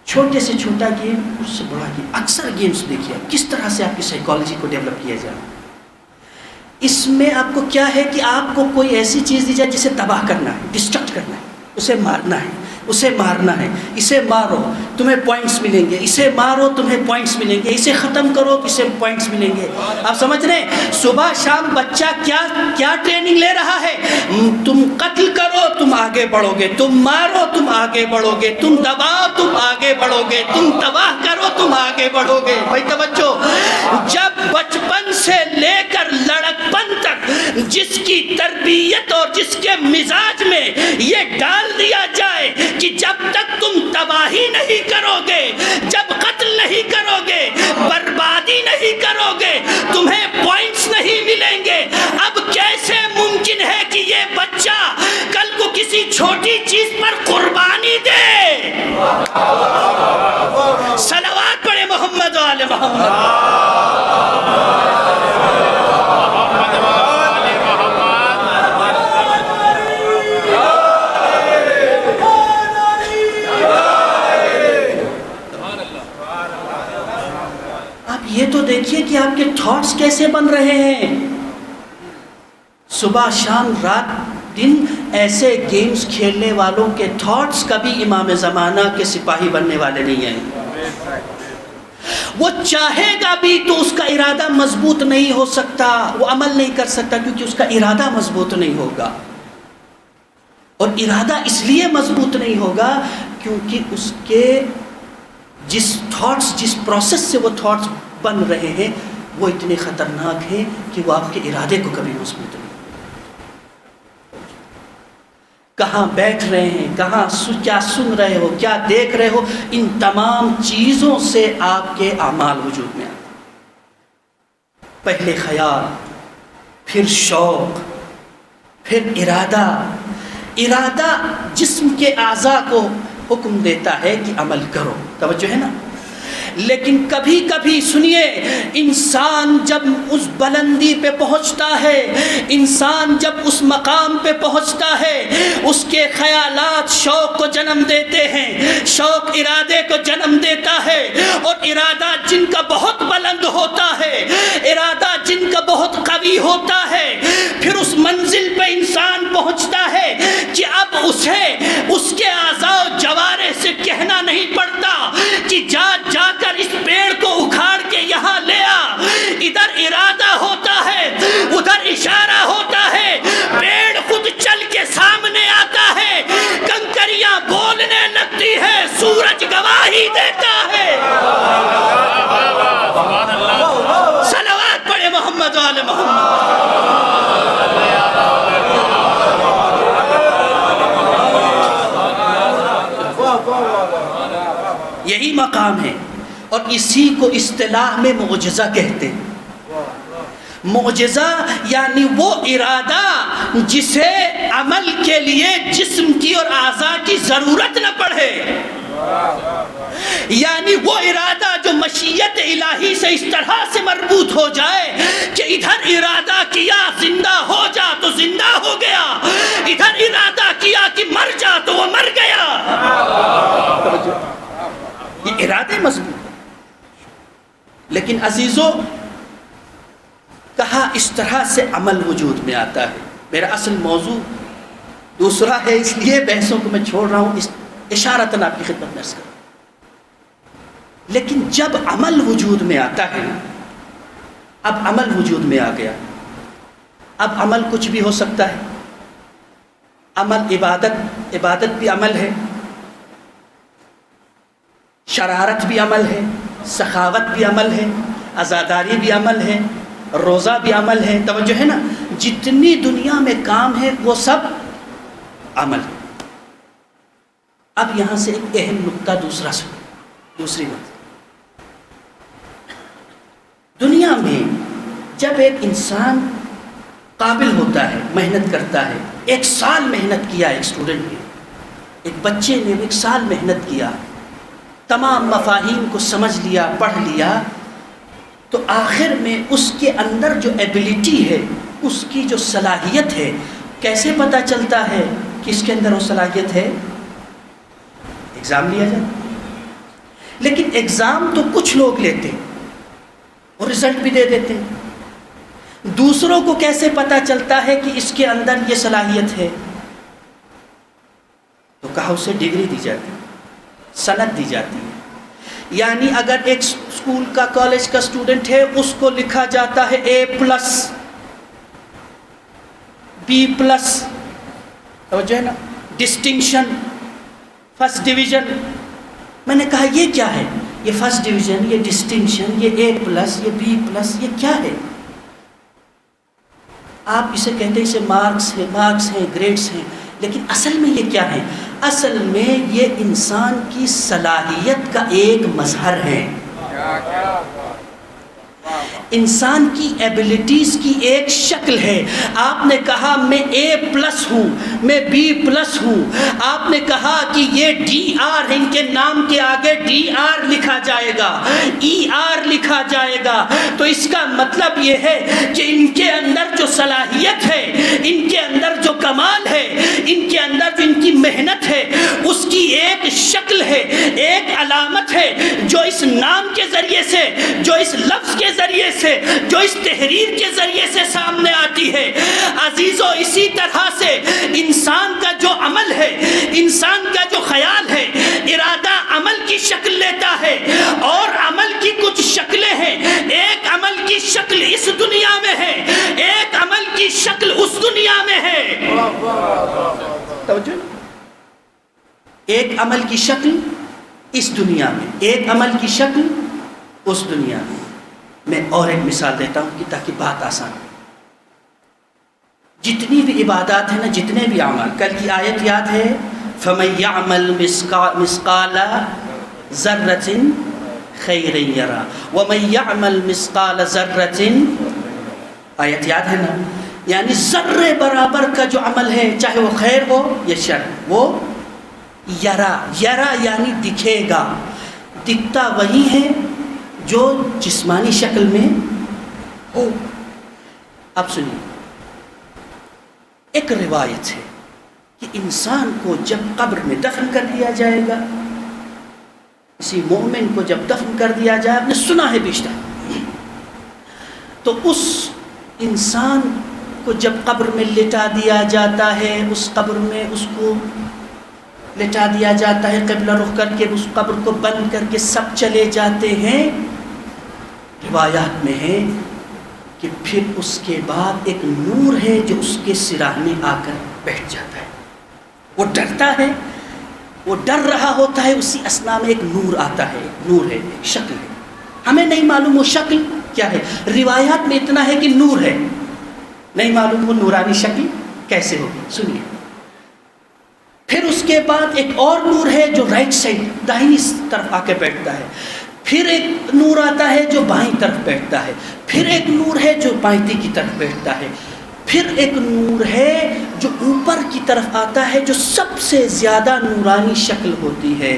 چھوٹے سے چھوٹا گیم، اس سے بڑا گیم، اکثر گیمز دیکھیے کس طرح سے آپ کی سائیکالوجی کو ڈیولپ کیا جائے۔ اس میں آپ کو کیا ہے کہ آپ کو کوئی ایسی چیز دی جائے جسے تباہ کرنا ہے، ڈسٹرکٹ کرنا ہے، اسے مارنا ہے، اسے مارنا ہے، اسے مارو تمہیں پوائنٹس ملیں گے، اسے مارو تمہیں پوائنٹس ملیں گے، اسے ختم کرو اسے پوائنٹس ملیں گے۔ آپ سمجھ رہے ہیں صبح شام بچہ کیا ٹریننگ لے رہا ہے؟ تم قتل کرو تم آگے بڑھو گے، تم مارو تم آگے بڑھو گے، تم دباؤ تم آگے بڑھو گے، تم تباہ کرو تم آگے بڑھو گے۔ بھائی توجہ، جب بچپن سے لے کر لڑکپن تک جس کی تربیت اور جس کے مزاج میں یہ ڈال دیا جائے کہ جب تک تم تباہی نہیں کرو گے، جب قتل نہیں کرو گے، بربادی نہیں کرو گے، تمہیں پوائنٹس نہیں ملیں گے، اب کیسے ممکن ہے کہ یہ بچہ کل کو کسی چھوٹی چیز پر قربانی دے؟ صلوات پڑھے محمد و آل محمد۔ کہ آپ کے تھاٹس کیسے بن رہے ہیں. صبح شام رات دن ایسے گیمز کھیلنے والوں کے تھاٹس کبھی امام زمانہ کے سپاہی بننے والے نہیں ہیں. وہ چاہے گا بھی تو اس کا ارادہ مضبوط نہیں ہو سکتا، وہ عمل نہیں کر سکتا کیونکہ اس کا ارادہ مضبوط نہیں ہوگا. اور ارادہ اس لیے مضبوط نہیں ہوگا کیونکہ اس کے جس تھاٹس، جس پروسیس سے وہ تھاٹس بن رہے ہیں وہ اتنے خطرناک ہیں کہ وہ آپ کے ارادے کو کبھی مضبوط نہیں. کہاں بیٹھ رہے ہیں، کہاں کیا سن رہے ہو، کیا دیکھ رہے ہو، ان تمام چیزوں سے آپ کے اعمال وجود میں آتے ہیں. پہلے خیال، پھر شوق، پھر ارادہ. ارادہ جسم کے اعضاء کو حکم دیتا ہے کہ عمل کرو. توجہ ہے نا. لیکن کبھی کبھی سنیے، انسان جب اس بلندی پہ پہنچتا ہے، انسان جب اس مقام پہ پہنچتا ہے، اس کے خیالات شوق کو جنم دیتے ہیں، شوق ارادے کو جنم دیتا ہے. اور ارادہ جن کا بہت بلند ہوتا ہے، ارادہ جن کا بہت قوی ہوتا ہے، پھر اس منزل پہ انسان پہنچتا ہے کہ اب اسے اس کے اعضاء و جوارح سے کہنا نہیں پڑتا کہ جا جا کر اس پیڑ کو اکھاڑ کے یہاں لے آ. ادھر ارادہ ہوتا ہے، ادھر اشارہ ہوتا ہے، پیڑ خود چل کے سامنے آتا ہے، کنکریاں بولنے لگتی ہے، سورج گواہی دیتا ہے. صلوات پڑھے محمد وعلی محمد. یہی مقام ہے اور اسی کو اصطلاح میں معجزہ کہتے ہیں. معجزہ یعنی وہ ارادہ جسے عمل کے لیے جسم کی اور اعضاء کی ضرورت نہ پڑے، یعنی وہ ارادہ جو مشیت الہی سے اس طرح سے مربوط ہو جائے کہ ادھر ارادہ کیا زندہ ہو جا تو زندہ ہو گیا، ادھر ارادہ کیا کہ مر جا تو وہ مر گیا. یہ ارادے مضبوط. لیکن عزیزو، کہا اس طرح سے عمل وجود میں آتا ہے. میرا اصل موضوع دوسرا ہے، اس لیے بحثوں کو میں چھوڑ رہا ہوں، اشارتاً آپ کی خدمت میں عرض کروں. لیکن جب عمل وجود میں آتا ہے، اب عمل وجود میں آ گیا، اب عمل کچھ بھی ہو سکتا ہے. عمل عبادت بھی عمل ہے، شرارت بھی عمل ہے، سخاوت بھی عمل ہے، عزاداری بھی عمل ہے، روزہ بھی عمل ہے. توجہ ہے نا. جتنی دنیا میں کام ہے وہ سب عمل ہے. اب یہاں سے ایک اہم نقطہ دوسری بات. دنیا میں جب ایک انسان قابل ہوتا ہے، محنت کرتا ہے، 1 سال محنت کیا ایک اسٹوڈنٹ نے، ایک بچے نے 1 سال محنت کیا، تمام مفاہیم کو سمجھ لیا، پڑھ لیا، تو آخر میں اس کے اندر جو ایبیلٹی ہے، اس کی جو صلاحیت ہے، کیسے پتہ چلتا ہے کہ اس کے اندر وہ صلاحیت ہے؟ ایگزام لیا جائے. لیکن ایگزام تو کچھ لوگ لیتے اور رزلٹ بھی دے دیتے. دوسروں کو کیسے پتہ چلتا ہے کہ اس کے اندر یہ صلاحیت ہے؟ تو کہا اسے ڈگری دی جاتی ہے، سند دی جاتی ہے. یعنی اگر ایک اسکول کا، کالج کا اسٹوڈنٹ ہے، اس کو لکھا جاتا ہے A+، B+، توجہ ہے نا، ڈسٹنکشن، فرسٹ ڈویژن. میں نے کہا یہ کیا ہے؟ یہ فرسٹ ڈویژن، یہ ڈسٹنکشن، یہ A+، یہ B+، یہ کیا ہے؟ آپ اسے کہتے ہیں اسے مارکس ہیں، گریڈز ہیں. لیکن اصل میں یہ کیا ہے؟ اصل میں یہ انسان کی صلاحیت کا ایک مظہر ہے، انسان کی ایبیلٹیز کی ایک شکل ہے. آپ نے کہا میں A+ ہوں، میں B+ ہوں، آپ نے کہا کہ یہ DR ہے، ان کے نام کے آگے DR لکھا جائے گا، ER لکھا جائے گا. تو اس کا مطلب یہ ہے کہ ان کے اندر جو صلاحیت ہے، ان کے اندر جو کمال ہے، ان کے اندر جو ان کی محنت ہے، اس کی ایک شکل ہے، ایک علامت ہے، جو اس نام کے ذریعے سے، جو اس لفظ کے ذریعے سے سے جو اس تحریر کے ذریعے سے سامنے آتی ہے۔ عزیزو اسی طرح سے انسان کا جو عمل ہے، انسان کا جو خیال ہے، ارادہ عمل کی شکل لیتا ہے، اور عمل کی کچھ شکلیں ہیں۔ ایک عمل کی شکل اس دنیا میں ہے، ایک عمل کی شکل اس دنیا میں ہے۔ توجہ، ایک عمل کی شکل اس دنیا میں، ایک عمل کی شکل اس دنیا میں۔ میں اور ایک مثال دیتا ہوں کہ تاکہ بات آسان ہو۔ جتنی بھی عبادات ہیں نا، جتنے بھی اعمال، کل کی آیت یاد ہے، فَمَن يَعْمَلْ مِثْقَالَ ذَرَّةٍ خَيْرًا يَرَهُ وَمَن يَعْمَلْ مِثْقَالَ ذَرَّةٍ، آیت یاد ہے نا؟ یعنی ذرے برابر کا جو عمل ہے، چاہے وہ خیر ہو یا شر، وہ یرا یعنی دکھے گا۔ دکھتا وہی ہے جو جسمانی شکل میں ہو۔ اب سنیے، ایک روایت ہے کہ انسان کو جب قبر میں دفن کر دیا جائے گا، کسی مومن کو جب دفن کر دیا جائے، آپ نے سنا ہے بیشتر، تو اس انسان کو جب قبر میں لٹا دیا جاتا ہے، اس قبر میں اس کو لٹا دیا جاتا ہے، قبلہ رخ کر کے اس قبر کو بند کر کے سب چلے جاتے ہیں۔ روایات میں ہے کہ پھر اس کے بعد ایک نور ہے جو اس کے سرانے آ کر بیٹھ جاتا ہے۔ وہ ڈرتا ہے، وہ ڈر رہا ہوتا ہے، اسی اثناء میں ایک نور آتا ہے، نور ہے، ایک شکل ہے، ہمیں نہیں معلوم وہ شکل کیا ہے، روایات میں اتنا ہے کہ نور ہے، نہیں معلوم وہ نورانی شکل کیسے ہوگی۔ سنیے، پھر اس کے بعد ایک اور نور ہے جو رائٹ سائڈ، داہنی طرف آ کے بیٹھتا ہے، پھر ایک نور آتا ہے جو بائیں طرف بیٹھتا ہے، پھر ایک نور ہے جو بائیں کی طرف بیٹھتا ہے، پھر ایک نور ہے جو اوپر کی طرف آتا ہے، جو سب سے زیادہ نورانی شکل ہوتی ہے۔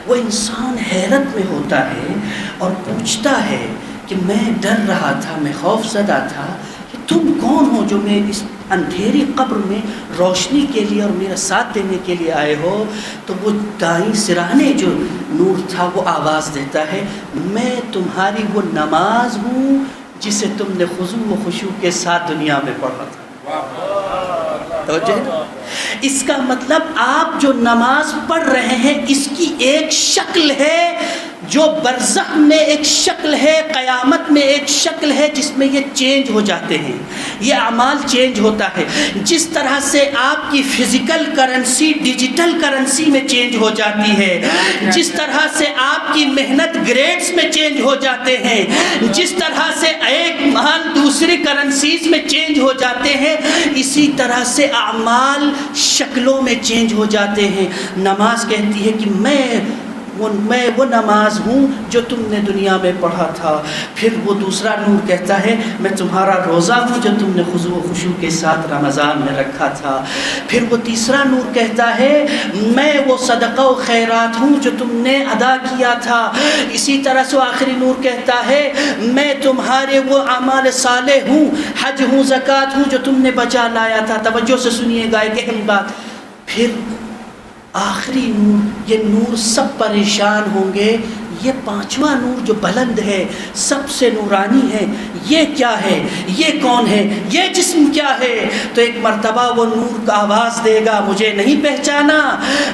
وہ انسان حیرت میں ہوتا ہے اور پوچھتا ہے کہ میں ڈر رہا تھا، میں خوف زدہ تھا کہ تم کون ہو جو میں اس اندھیری قبر میں روشنی کے لیے اور میرا ساتھ دینے کے لیے آئے ہو؟ تو وہ دائیں سرانے جو نور تھا وہ آواز دیتا ہے، میں تمہاری وہ نماز ہوں جسے تم نے خضوع و خشوع کے ساتھ دنیا میں پڑھا تھا۔ توجہ ہے؟ اس کا مطلب آپ جو نماز پڑھ رہے ہیں اس کی ایک شکل ہے جو برزخ میں ایک شکل ہے، قیامت میں ایک شکل ہے، جس میں یہ چینج ہو جاتے ہیں، یہ اعمال چینج ہوتا ہے۔ جس طرح سے آپ کی فزیکل کرنسی ڈیجیٹل کرنسی میں چینج ہو جاتی ہے، جس طرح سے آپ کی محنت گریڈز میں چینج ہو جاتے ہیں، جس طرح سے ایک مال دوسری کرنسیز میں چینج ہو جاتے ہیں، اسی طرح سے اعمال شکلوں میں چینج ہو جاتے ہیں۔ نماز کہتی ہے کہ میں وہ نماز ہوں جو تم نے دنیا میں پڑھا تھا۔ پھر وہ دوسرا نور کہتا ہے میں تمہارا روزہ ہوں جو تم نے خضوع و خشوع کے ساتھ رمضان میں رکھا تھا۔ پھر وہ تیسرا نور کہتا ہے میں وہ صدقہ و خیرات ہوں جو تم نے ادا کیا تھا۔ اسی طرح سے آخری نور کہتا ہے میں تمہارے وہ اعمال صالح ہوں، حج ہوں، زکوٰۃ ہوں جو تم نے بچا لایا تھا۔ توجہ سے سنیے گا ایک اہم بات۔ پھر آخری نور، یہ نور سب پریشان ہوں گے، یہ پانچواں نور جو بلند ہے، سب سے نورانی ہے، یہ کیا ہے، یہ کون ہے، یہ جسم کیا ہے؟ تو ایک مرتبہ وہ نور کا آواز دے گا مجھے نہیں پہچانا،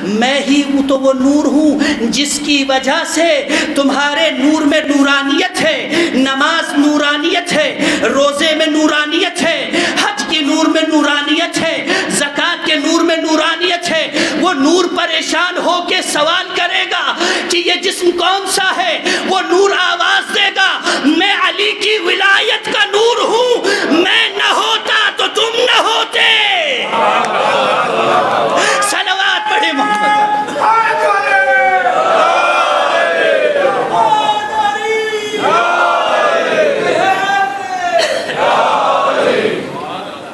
میں ہی ہوں تو وہ نور ہوں جس کی وجہ سے تمہارے نور میں نورانیت ہے، نماز نورانیت ہے، روزے میں نورانیت ہے، حج کے نور میں نورانیت ہے، زکوٰۃ کے نور میں نورانیت ہے۔ وہ نور پریشان ہو کے سوال کرے گا کہ یہ جسم کون سا ہے؟ وہ نور آواز دے گا میں علی کی ولایت کا نور ہوں، میں نہ ہوتا تو تم نہ ہوتے۔ صلوات پڑھے محمد۔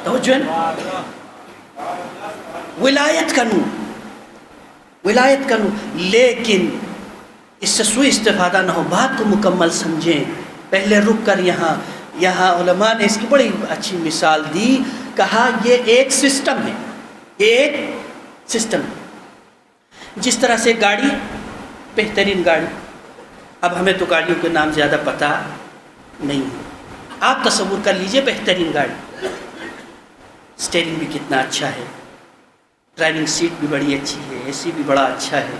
توجہ، ولایت کا نور، ولایت کا نور۔ لیکن اس سے سوء استفادہ نہ ہو، بات کو مکمل سمجھیں۔ پہلے رک کر یہاں علماء نے اس کی بڑی اچھی مثال دی، کہا یہ ایک سسٹم ہے، یہ ایک سسٹم ہے۔ جس طرح سے گاڑی، بہترین گاڑی، اب ہمیں تو گاڑیوں کے نام زیادہ پتہ نہیں ہے، آپ تصور کر لیجئے بہترین گاڑی، اسٹیئرنگ بھی کتنا اچھا ہے، ڈرائیونگ سیٹ بھی بڑی اچھی ہے، اے سی بھی بڑا اچھا ہے،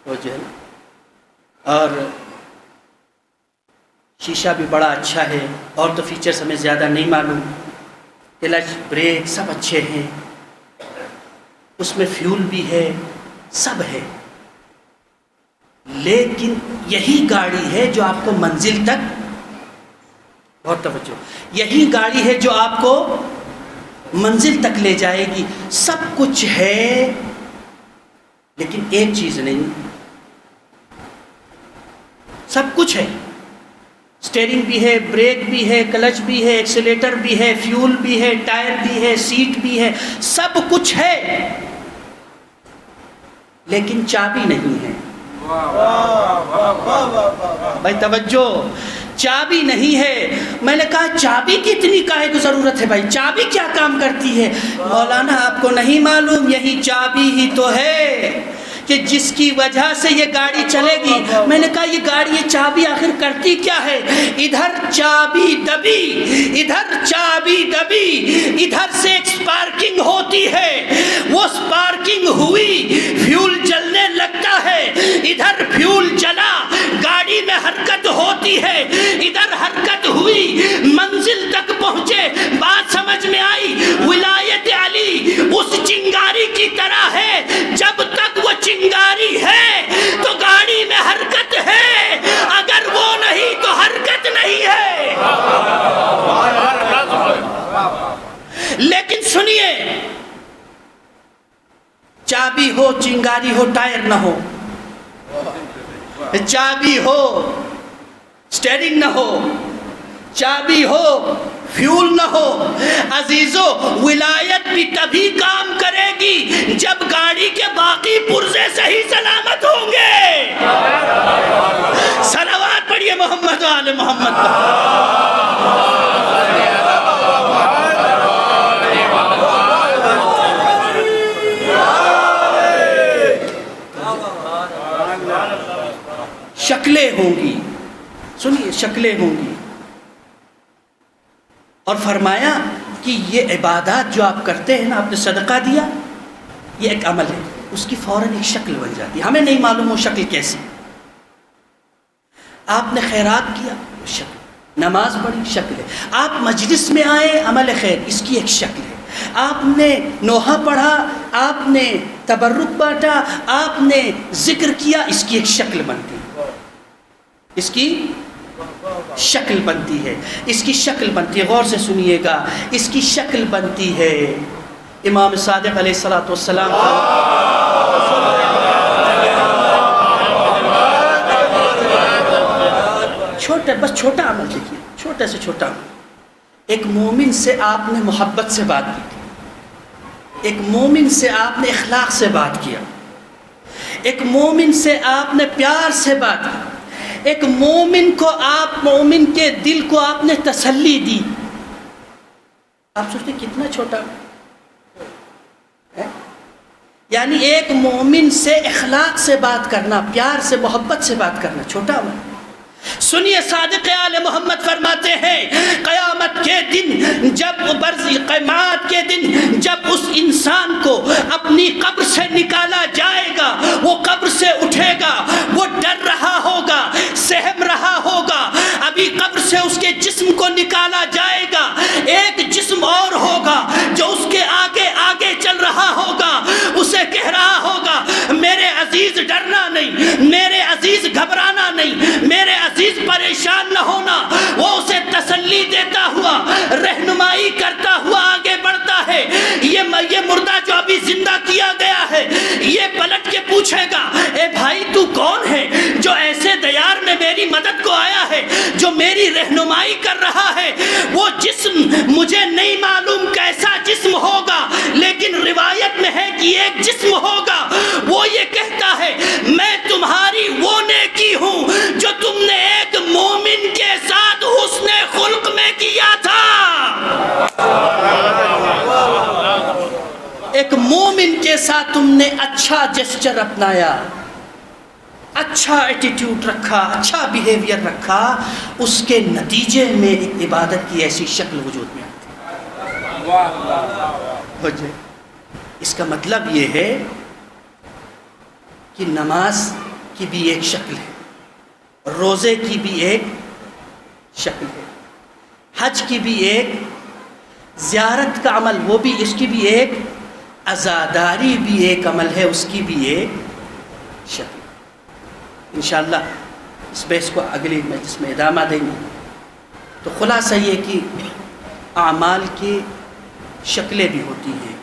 وہ جو ہے نا، اور شیشہ بھی بڑا اچھا ہے، اور تو فیچرز ہمیں زیادہ نہیں معلوم، کلچ بریک سب اچھے ہیں، اس میں فیول بھی ہے، سب ہے، لیکن یہی گاڑی ہے جو آپ کو منزل تک، بہت توجہ، یہی گاڑی ہے جو آپ کو منزل تک لے جائے گی، سب کچھ ہے لیکن ایک چیز نہیں، سب کچھ ہے، اسٹیئرنگ بھی ہے، بریک بھی ہے، کلچ بھی ہے، ایکسیلیٹر بھی ہے، فیول بھی ہے، ٹائر بھی ہے، سیٹ بھی ہے، سب کچھ ہے لیکن چابی نہیں ہے۔ بھائی توجہ، چابی نہیں ہے۔ میں نے کہا چابی کی اتنی کاہے کو ضرورت ہے بھائی، چابی کیا کام کرتی ہے؟ مولانا آپ کو نہیں معلوم، یہی چابی ہی تو ہے کہ جس کی وجہ سے یہ گاڑی چلے گی۔ میں نے کہا یہ گاڑی، یہ چابی آخر کرتی کیا ہے؟ ادھر چابی دبی، ادھر چابی دبی، ادھر سے ایک سپارکنگ ہوتی ہے، وہ سپارکنگ ہوئی، فیول جلنے لگتا ہے، ادھر فیول جلا، گاڑی میں حرکت ہوتی ہے، ادھر حرکت ہوئی، منزل تک پہنچے۔ بات سمجھ میں آئی؟ ولایت علی اس چنگاری کی طرح ہے، جب تک وہ چنگاری ہے تو گاڑی میں حرکت ہے، اگر وہ نہیں تو حرکت نہیں ہے۔ لیکن سنیے، چابی ہو، چنگاری ہو، ٹائر نہ ہو، چابی ہو، اسٹیئرنگ نہ ہو، چابی ہو، فیول نہ ہو، عزیزو ولایت بھی تبھی کام کرے گی جب گاڑی کے باقی پرزے صحیح سلامت ہوں گے۔ صلوات پڑھیے محمد و آل محمد۔ شکلیں ہوں گی، سنیے، شکلیں ہوں گی، اور فرمایا کہ یہ عبادات جو آپ کرتے ہیں نا، آپ نے صدقہ دیا، یہ ایک عمل ہے، اس کی فوراً ایک شکل بن جاتی ہے، ہمیں نہیں معلوم وہ شکل کیسی۔ آپ نے خیرات کیا، شکل، نماز پڑھی، شکل ہے، آپ مجلس میں آئے، عمل خیر، اس کی ایک شکل ہے، آپ نے نوحہ پڑھا، آپ نے تبرک بانٹا، آپ نے ذکر کیا، اس کی ایک شکل بنتی ہے، اس کی شکل بنتی ہے، اس کی شکل بنتی ہے، غور سے سنیے گا، اس کی شکل بنتی ہے۔ امام صادق علیہ السلام چھوٹا، بس چھوٹا عمل دیکھیے، چھوٹا سے چھوٹا عمل، ایک مومن سے آپ نے محبت سے بات کی، ایک مومن سے آپ نے اخلاق سے بات کیا، ایک مومن سے آپ نے پیار سے بات کی، ایک مومن کو آپ، مومن کے دل کو آپ نے تسلی دی۔ آپ سوچتے کتنا چھوٹا ہے؟ یعنی ایک مومن سے اخلاق سے بات کرنا، پیار سے، محبت سے بات کرنا، چھوٹا عمل۔ سنیے، صادق آل محمد فرماتے ہیں، قیامت کے دن جب قیامت کے دن جب اس انسان کو اپنی قبر سے نکالا جائے گا، وہ قبر سے اٹھے گا، وہ ڈر رہا ہوگا، سہم رہا ہوگا، ابھی قبر سے اس کے جسم کو نکالا جائے گا، ایک جسم اور ہوگا جو اس کے آگے آگے چل رہا ہوگا، اسے کہہ رہا ہوگا، میرے عزیز ڈرنا نہیں، میرے عزیز گھبرانا نہیں، میرے عزیز پریشان نہ ہونا۔ وہ اسے تسلی دیتا ہوا، رہنمائی کرتا ہوا آگے بڑھتا ہے۔ یہ مردہ جو ابھی زندہ کیا گیا ہے، یہ پلٹ کے پوچھے گا، اے بھائی تو کون ہے جو ایسے دیار میں میری مدد کو آیا ہے، جو میری رہنمائی کر رہا ہے؟ وہ جسم مجھے نہیں معلوم کیسا جسم ہوگا، لیکن روایت میں ہے کہ ایک جسم ہوگا۔ وہ یہ کہتا ہے، میں تمہاری وہ نیکی ہوں جو تم نے ایک مومن کے ساتھ حسن خلق میں کیا تھا۔ ایک مومن کے ساتھ تم نے اچھا جسچر اپنایا، اچھا ایٹیٹیوڈ رکھا، اچھا بیہیویئر رکھا، اس کے نتیجے میں ایک عبادت کی ایسی شکل وجود میں آتی ہے۔ اس کا مطلب یہ ہے کہ نماز کی بھی ایک شکل ہے، روزے کی بھی ایک شکل ہے، حج کی بھی ایک، زیارت کا عمل وہ بھی، اس کی بھی ایک، عزاداری بھی ایک عمل ہے، اس کی بھی ایک شکل۔ انشاءاللہ اس بحث کو اگلی مجلس میں ادامہ دیں گے۔ تو خلاصہ یہ کہ اعمال کی شکلیں بھی ہوتی ہیں،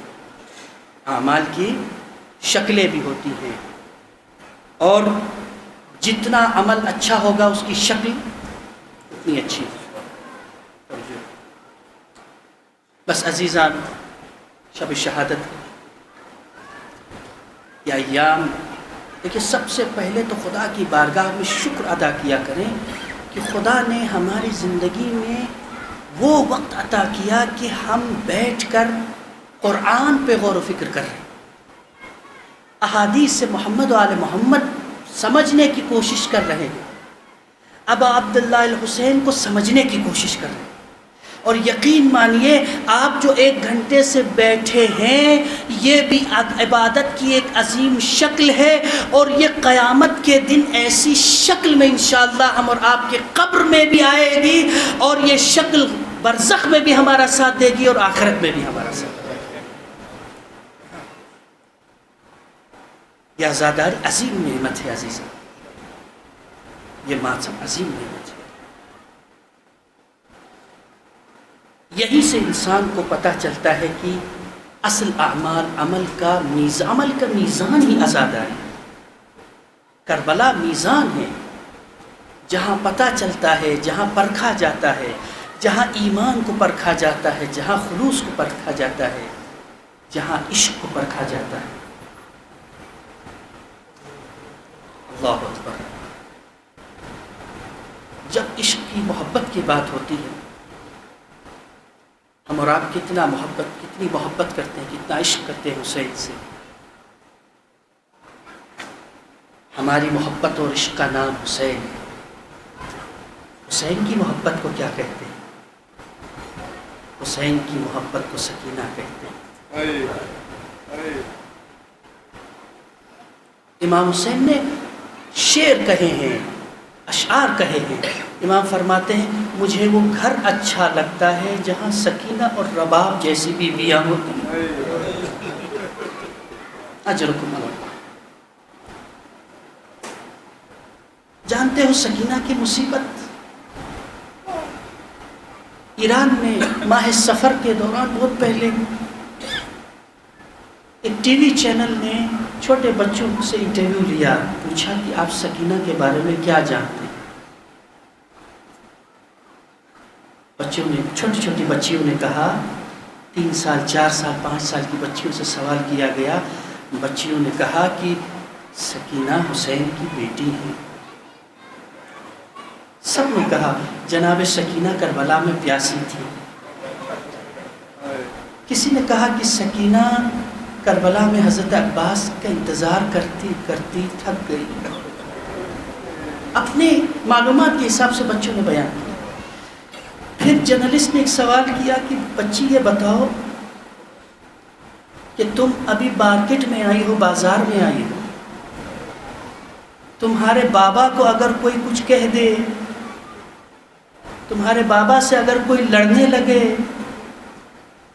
اعمال کی شکلیں بھی ہوتی ہیں، اور جتنا عمل اچھا ہوگا اس کی شکل اتنی اچھی ہوگی۔ بس عزیزان، شب شہادت یا ایام، دیکھیں سب سے پہلے تو خدا کی بارگاہ میں شکر ادا کیا کریں کہ خدا نے ہماری زندگی میں وہ وقت عطا کیا کہ ہم بیٹھ کر قرآن پہ غور و فکر کر رہے ہیں، احادیث سے محمد و آل محمد سمجھنے کی کوشش کر رہے ہیں، ابا عبداللہ الحسین کو سمجھنے کی کوشش کر رہے ہیں۔ اور یقین مانیے آپ جو 1 گھنٹے سے بیٹھے ہیں، یہ بھی عبادت کی ایک عظیم شکل ہے، اور یہ قیامت کے دن ایسی شکل میں انشاءاللہ ہم اور آپ کے قبر میں بھی آئے گی، اور یہ شکل برزخ میں بھی ہمارا ساتھ دے گی اور آخرت میں بھی ہمارا ساتھ دے گی۔ یہ عزاداری عظیم نعمت ہے عزیزاں، یہ معصم عظیم نعمت ہے۔ یہی سے انسان کو پتہ چلتا ہے کہ اصل اعمال، عمل کا میزان ہی عزاداری ہے۔ کربلا میزان ہے، جہاں پتہ چلتا ہے، جہاں پرکھا جاتا ہے، جہاں ایمان کو پرکھا جاتا ہے، جہاں خلوص کو پرکھا جاتا ہے، جہاں عشق کو پرکھا جاتا ہے۔ اللہ اکبر۔ جب عشق کی محبت کی بات ہوتی ہے، ہم اور آپ کتنی محبت کرتے ہیں، کتنا عشق کرتے ہیں حسین سے۔ ہماری محبت اور عشق کا نام حسین ہے۔ حسین کی محبت کو کیا کہتے ہیں؟ حسین کی محبت کو سکینہ کہتے ہیں۔ امام حسین نے شعر کہے ہیں، اشعار کہے ہیں۔ امام فرماتے ہیں مجھے وہ گھر اچھا لگتا ہے جہاں سکینہ اور رباب جیسی بیویاں ہوتی ہیں۔ اجرکم اللہ۔ جانتے ہو سکینہ کی مصیبت؟ ایران میں ماہ سفر کے دوران بہت پہلے ایک ٹی وی چینل نے چھوٹے بچوں سے انٹرویو لیا، پوچھا کہ آپ سکینہ کے بارے میں کیا جانتے ہیں؟ بچوں نے، چھوٹی چھوٹی بچیوں نے کہا، 3 سال 4 سال 5 سال کی بچیوں سے سوال کیا گیا، بچیوں نے کہا کہ سکینہ حسین کی بیٹی ہے۔ سب نے کہا جناب سکینہ کربلا میں پیاسی تھی۔ کسی نے کہا کہ سکینہ کربلا میں حضرت عباس کا انتظار کرتی کرتی تھک گئی۔ اپنے معلومات کے حساب سے بچوں نے بیان کیا۔ پھر جرنلسٹ نے ایک سوال کیا کہ بچی یہ بتاؤ کہ تم ابھی مارکیٹ میں آئی ہو، بازار میں آئی ہو، تمہارے بابا کو اگر کوئی کچھ کہہ دے، تمہارے بابا سے اگر کوئی لڑنے لگے،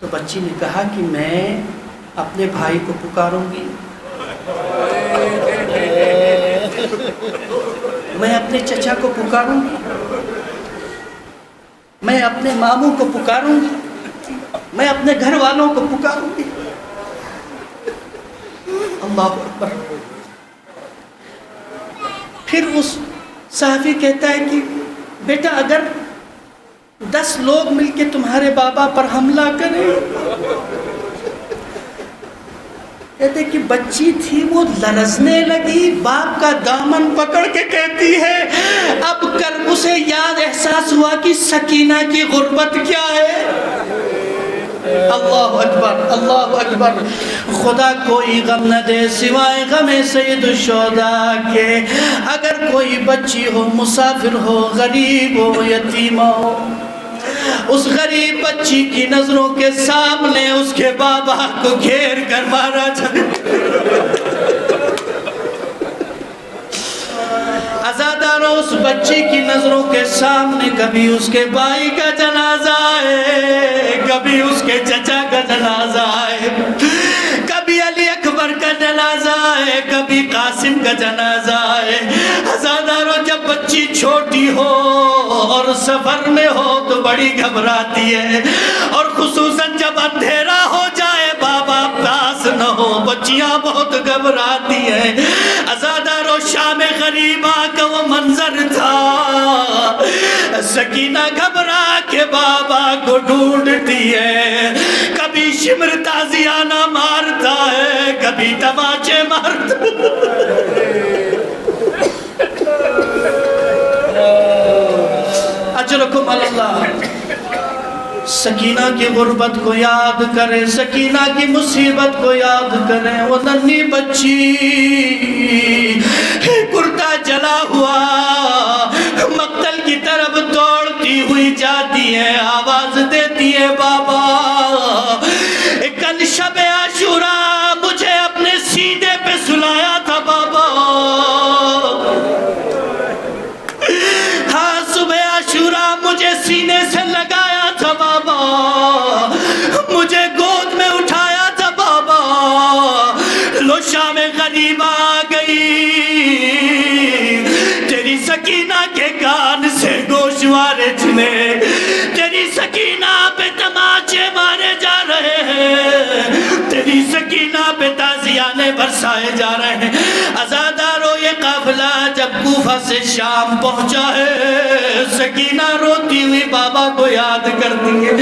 تو بچی نے کہا کہ میں اپنے بھائی کو پکاروں گی، میں اپنے چچا کو پکاروں گی، میں اپنے ماموں کو پکاروں گی، میں اپنے گھر والوں کو پکاروں گی۔ اللہ اکبر۔ پھر اس صحافی کہتا ہے کہ بیٹا اگر 10 لوگ مل کے تمہارے بابا پر حملہ کریں، کہتے کہ بچی تھی وہ لرزنے لگی، باپ کا دامن پکڑ کے کہتی ہے اب کر اسے یاد احساس ہوا کہ سکینہ کی غربت کیا ہے۔ اللہ اکبر اللہ اکبر. خدا کوئی غم نہ دے سوائے غم سید الشہداء کے. اگر کوئی بچی ہو، مسافر ہو، غریب ہو، یتیم ہو، اس غریب بچی کی نظروں کے سامنے اس کے بابا کو گھیر کر مارا جائے. عزاداروں، اس بچی کی نظروں کے سامنے کبھی اس کے بھائی کا جنازہ ہے، کبھی اس کے چچا کا جنازہ ہے، کبھی علی اکبر کا جنازہ ہے، کبھی قاسم کا جنازہ ہے. عزاداروں، جب بچی چھوٹی ہو اور سفر میں ہو تو بڑی گھبراتی ہے، اور خصوصاً جب اندھیرا ہو جائے، بابا پاس نہ ہو، بچیاں بہت گھبراتی ہیں. عزاداروں، شام غریبہ کا وہ منظر تھا. سکینہ گھبرا کے بابا کو ڈھونڈتی ہے، کبھی شمر تازیانہ مارتا ہے، کبھی تماچے مارتا اجرکم اللہ. سکینہ کی غربت کو یاد کریں، سکینہ کی مصیبت کو یاد کریں. وہ ننھی بچی کرتا جلا ہوا مقتل کی طرف دوڑتی ہوئی جاتی ہے، آواز دیتی ہے، بابا کل شب عاشوراء مجھے اپنے سینے پہ سلایا تھا بابا. ہاں، صبح عاشوراء مجھے سینے سے لگایا تھا بابا، مجھے گود میں اٹھایا تھا بابا. لو شام غریبہ آ گئی، تیری سکینہ کے کان سے گوشوارے چنے، تیری سکینہ پہ تماچے مارے جا رہے ہیں، تیری سکینہ پہ تازیانے برسائے جا رہے ہیں. عزاداروں، یہ قافلہ جب کوفہ سے شام پہنچا ہے، سکینہ روتی ہوئی بابا کو یاد کرتی ہے.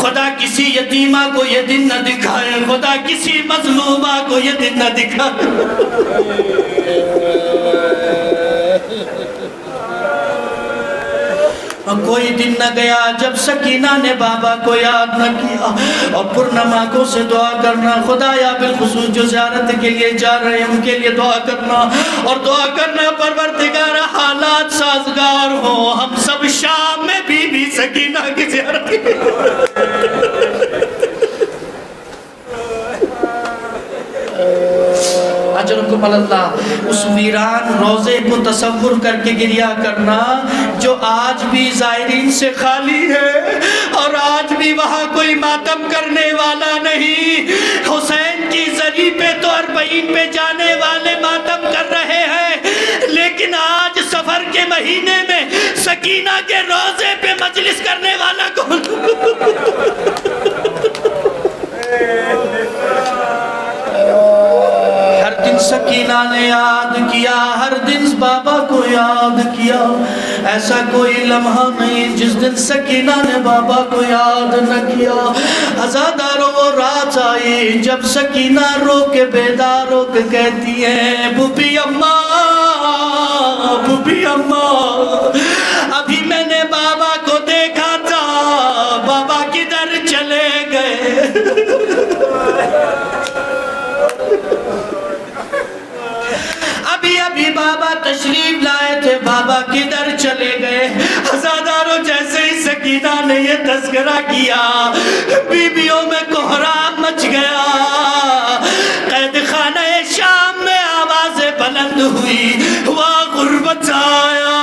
خدا کسی یتیمہ کو یہ دن نہ دکھائے، خدا کسی مظلومہ کو یہ دن نہ دکھائے. کوئی دن نہ گیا جب سکینہ نے بابا کو یاد نہ کیا. اور پرنماکوں سے دعا کرنا، خدایا بالخصوص جو زیارت کے لیے جا رہے ہیں ان کے لیے دعا کرنا، اور دعا کرنا پروردگار حالات سازگار ہوں، ہم سب شام میں بی سکینہ کی زیارت اجرکم اللہ. اس ویران روزے کو تصور کر کے گریہ کرنا جو آج بھی زائرین سے خالی ہے، اور آج بھی وہاں کوئی ماتم کرنے والا نہیں. حسین کی زری پہ تو 40 پہ جانے والے ماتم کر رہے ہیں، لیکن آج سفر کے مہینے میں سکینہ کے روزے پہ مجلس کرنے والا کون؟ ہر دن سکینہ نے یاد کیا، ہر دن بابا کو یاد کیا. ایسا کوئی لمحہ نہیں جس دن سکینہ نے بابا کو یاد نہ کیا. عزاداروں، وہ رات آئی جب سکینہ رو کے بیدار ہو کے کہتی ہے، بھوپی اماں، بھوپی اماں، ابھی میں نے بابا کو دیکھا تھا، بابا کدھر چلے گئے؟ ابھی بابا تشریف لائے تھے، بابا کدھر چلے گئے؟ عزاداروں، جیسے ہی سکینہ نے یہ تذکرہ کیا، بیویوں میں کوہرام مچ گیا. قید خانہ شام میں آوازیں بلند ہوئی، واہ غربت آیا،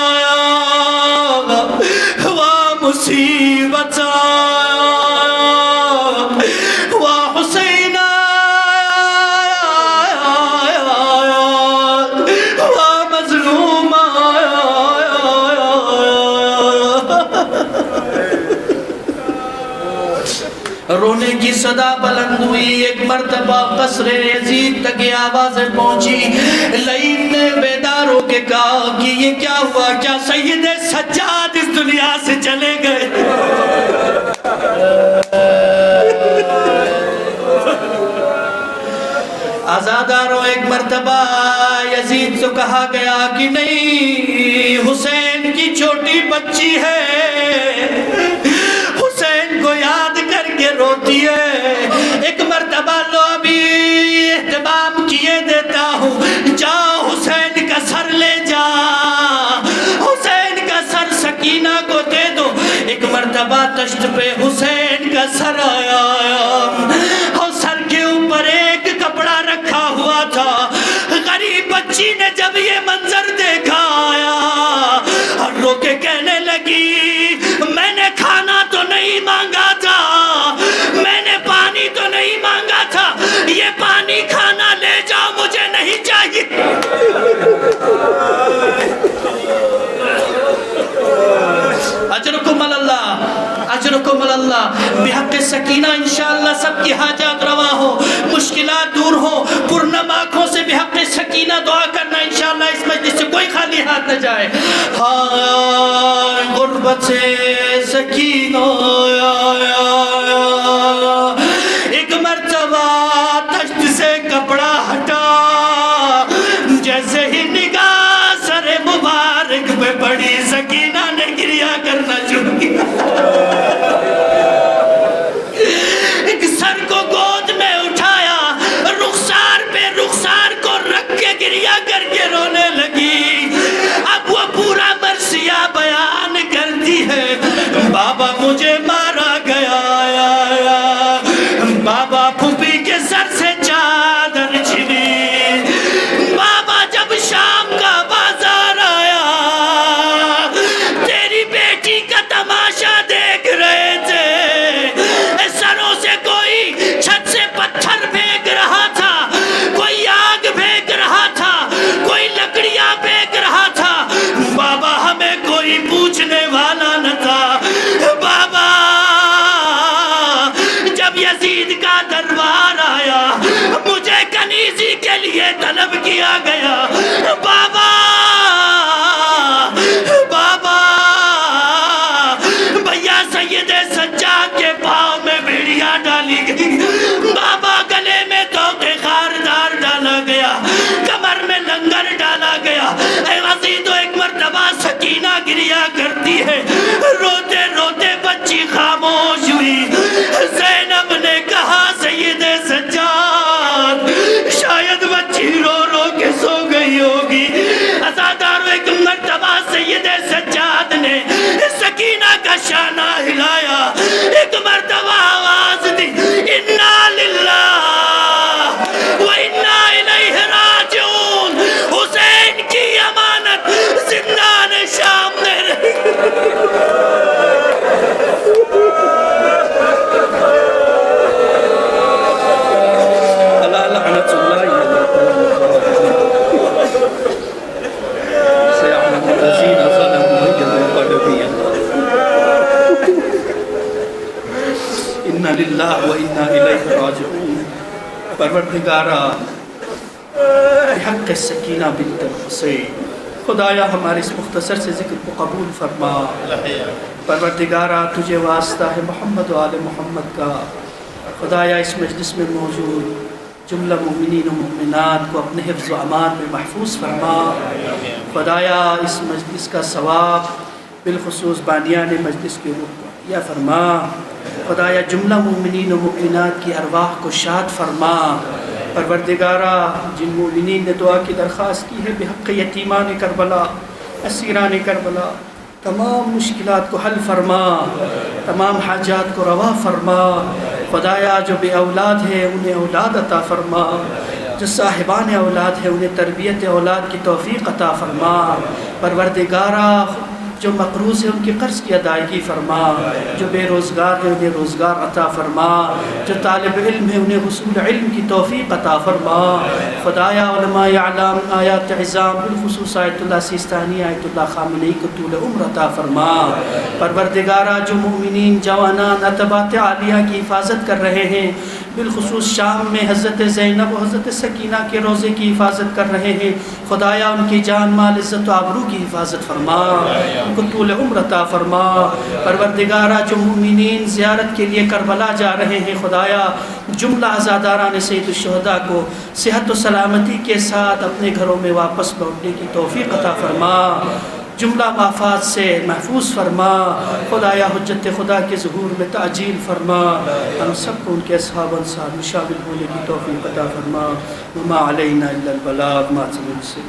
واہ مصیبت آیا، واہ حسین رونے کی صدا بلند ہوئی. ایک مرتبہ قصر یزید تک یہ آوازیں پہنچی. لعین نے بیدار ہو کے کہا کہ یہ کیا ہوا؟ کیا سید سجاد اس دنیا سے چلے گئے؟ آزاداروں، ایک مرتبہ یزید سے کہا گیا کہ نہیں، حسین کی چھوٹی بچی ہے، حسین کو یاد کر کے روتی ہے. مرتبہ تشت پہ حسین کا سر آیا اور سر کے اوپر ایک کپڑا رکھا ہوا تھا. غریب بچی نے جب یہ منظر دیکھا آیا اور رو کے کہنے لگی میں نے کھانا تو نہیں مانگا تھا, میں نے پانی تو نہیں مانگا تھا, یہ پانی کھانا لے جاؤ مجھے نہیں چاہیے. اجرکم اللہ, اجرکم اللہ. بحق سکینہ انشاءاللہ سب کی حاجات روا ہو, مشکلات دور ہو. پرنم آنکھوں سے بحق سکینہ دعا کرنا انشاءاللہ, اس مجلس سے کوئی خالی ہاتھ نہ جائے. ہاں غربت سے سکینہ ایک مرتبہ تشت سے کپڑا ہٹا, جیسے ہی نگاہ سر مبارک پہ پڑی سکینہ نے گریہ کرنا شروع کیا. ایک سر کو گود میں اٹھایا, رخسار پہ رخسار کو رکھ کے گریہ کر کے رونے لگی. اب وہ پورا مرثیہ بیان کرتی ہے, بابا مجھے مارا گیا, بابا پھوپھی کے سر سے چادر چھنی, بابا جب شام کا بازار آیا تیری بیٹی کا تماشا دیکھ رہے تھے, سروں سے کوئی چھت سے پتھر پھینک رہا تھا, کوئی آگ پھینک رہا تھا, کوئی لکڑیاں پھینک رہا تھا, بابا ہمیں کوئی پوچھنے والا نہ تھا. بابا جب یزید کا دربار آیا مجھے کنیزی کے لیے طلب کیا گیا. بابا بابا بھیا سید سجاد کے پاؤں میں بھیڑیاں ڈالی گئی, بابا گلے میں توقع خاردار ڈالا گیا, کمر میں لنگر ڈالا گیا. اے عزیزو ایک مرتبہ سکینہ گریہ کرتی ہے, روتے روتے بچی خاموش ہوئی. زینب نے کہا سید سجاد شاید بچی رو رو کے سو گئی ہوگی. عزادارو ایک مرتبہ سید سجاد نے سکینہ کا شانہ ہلایا, ایک مرتبہ آواز دی انا للہ و انا الیہ راجعون. حسین کی امانت زندان شام میں رہی. اِنَّ لِلَّهِ وَإِنَّا إِلَيْهِ رَاجِعُونَ. پروردگارا بحق سکینہ بنت الحسین, خدایا ہمارے اس مختصر سے ذکر کو قبول فرما. پروردگارا تجھے واسطہ ہے محمد و آل محمد کا, خدایا اس مجلس میں موجود جملہ مومنین و مومنات کو اپنے حفظ و امان میں محفوظ فرما. خدایا اس مجلس کا ثواب بالخصوص بانیان مجلس کے روح کو عطیہ فرما. خدایا جملہ مومنین و مومنات کی ارواح کو شاد فرما. پروردگارا جن مومنین نے دعا کی درخواست کی ہے بحق یتیمان کربلا, اسیران کربلا, تمام مشکلات کو حل فرما, تمام حاجات کو روا فرما. خدایا جو بے اولاد ہے انہیں اولاد عطا فرما, جو صاحبان اولاد ہے انہیں تربیت اولاد کی توفیق عطا فرما. پروردگارا جو مقروض ہے ان کی قرض کی ادائیگی فرما, جو بے روزگار ہے انہیں روزگار عطا فرما, جو طالب علم ہے انہیں حصول علم کی توفیق عطا فرما. خدایا علماء اعلام, آیات عظام, بالخصوص آیت اللہ سیستانی, آیت اللہ خامنئی کو طول عمر عطا فرما. پروردگارا جو مومنین جوانان اتباط عالیہ کی حفاظت کر رہے ہیں, بالخصوص شام میں حضرت زینب و حضرت سکینہ کے روزے کی حفاظت کر رہے ہیں, خدایا ان کی جان مال عزت و آبرو کی حفاظت فرما, ان کو طول عمر عطا فرما. پروردگارا جو مومنین زیارت کے لیے کربلا جا رہے ہیں, خدایا جملہ عزاداران سید الشہداء کو صحت و سلامتی کے ساتھ اپنے گھروں میں واپس لوٹنے کی توفیق عطا فرما, جملہ آفات سے محفوظ فرما. خدایا حجت خدا کے ظہور میں تعجیل فرما, ہم سب کو ان کے اصحاب انصار میں شامل ہونے کی توفیق عطا فرما. وما علینا الا البلاغ. ما سے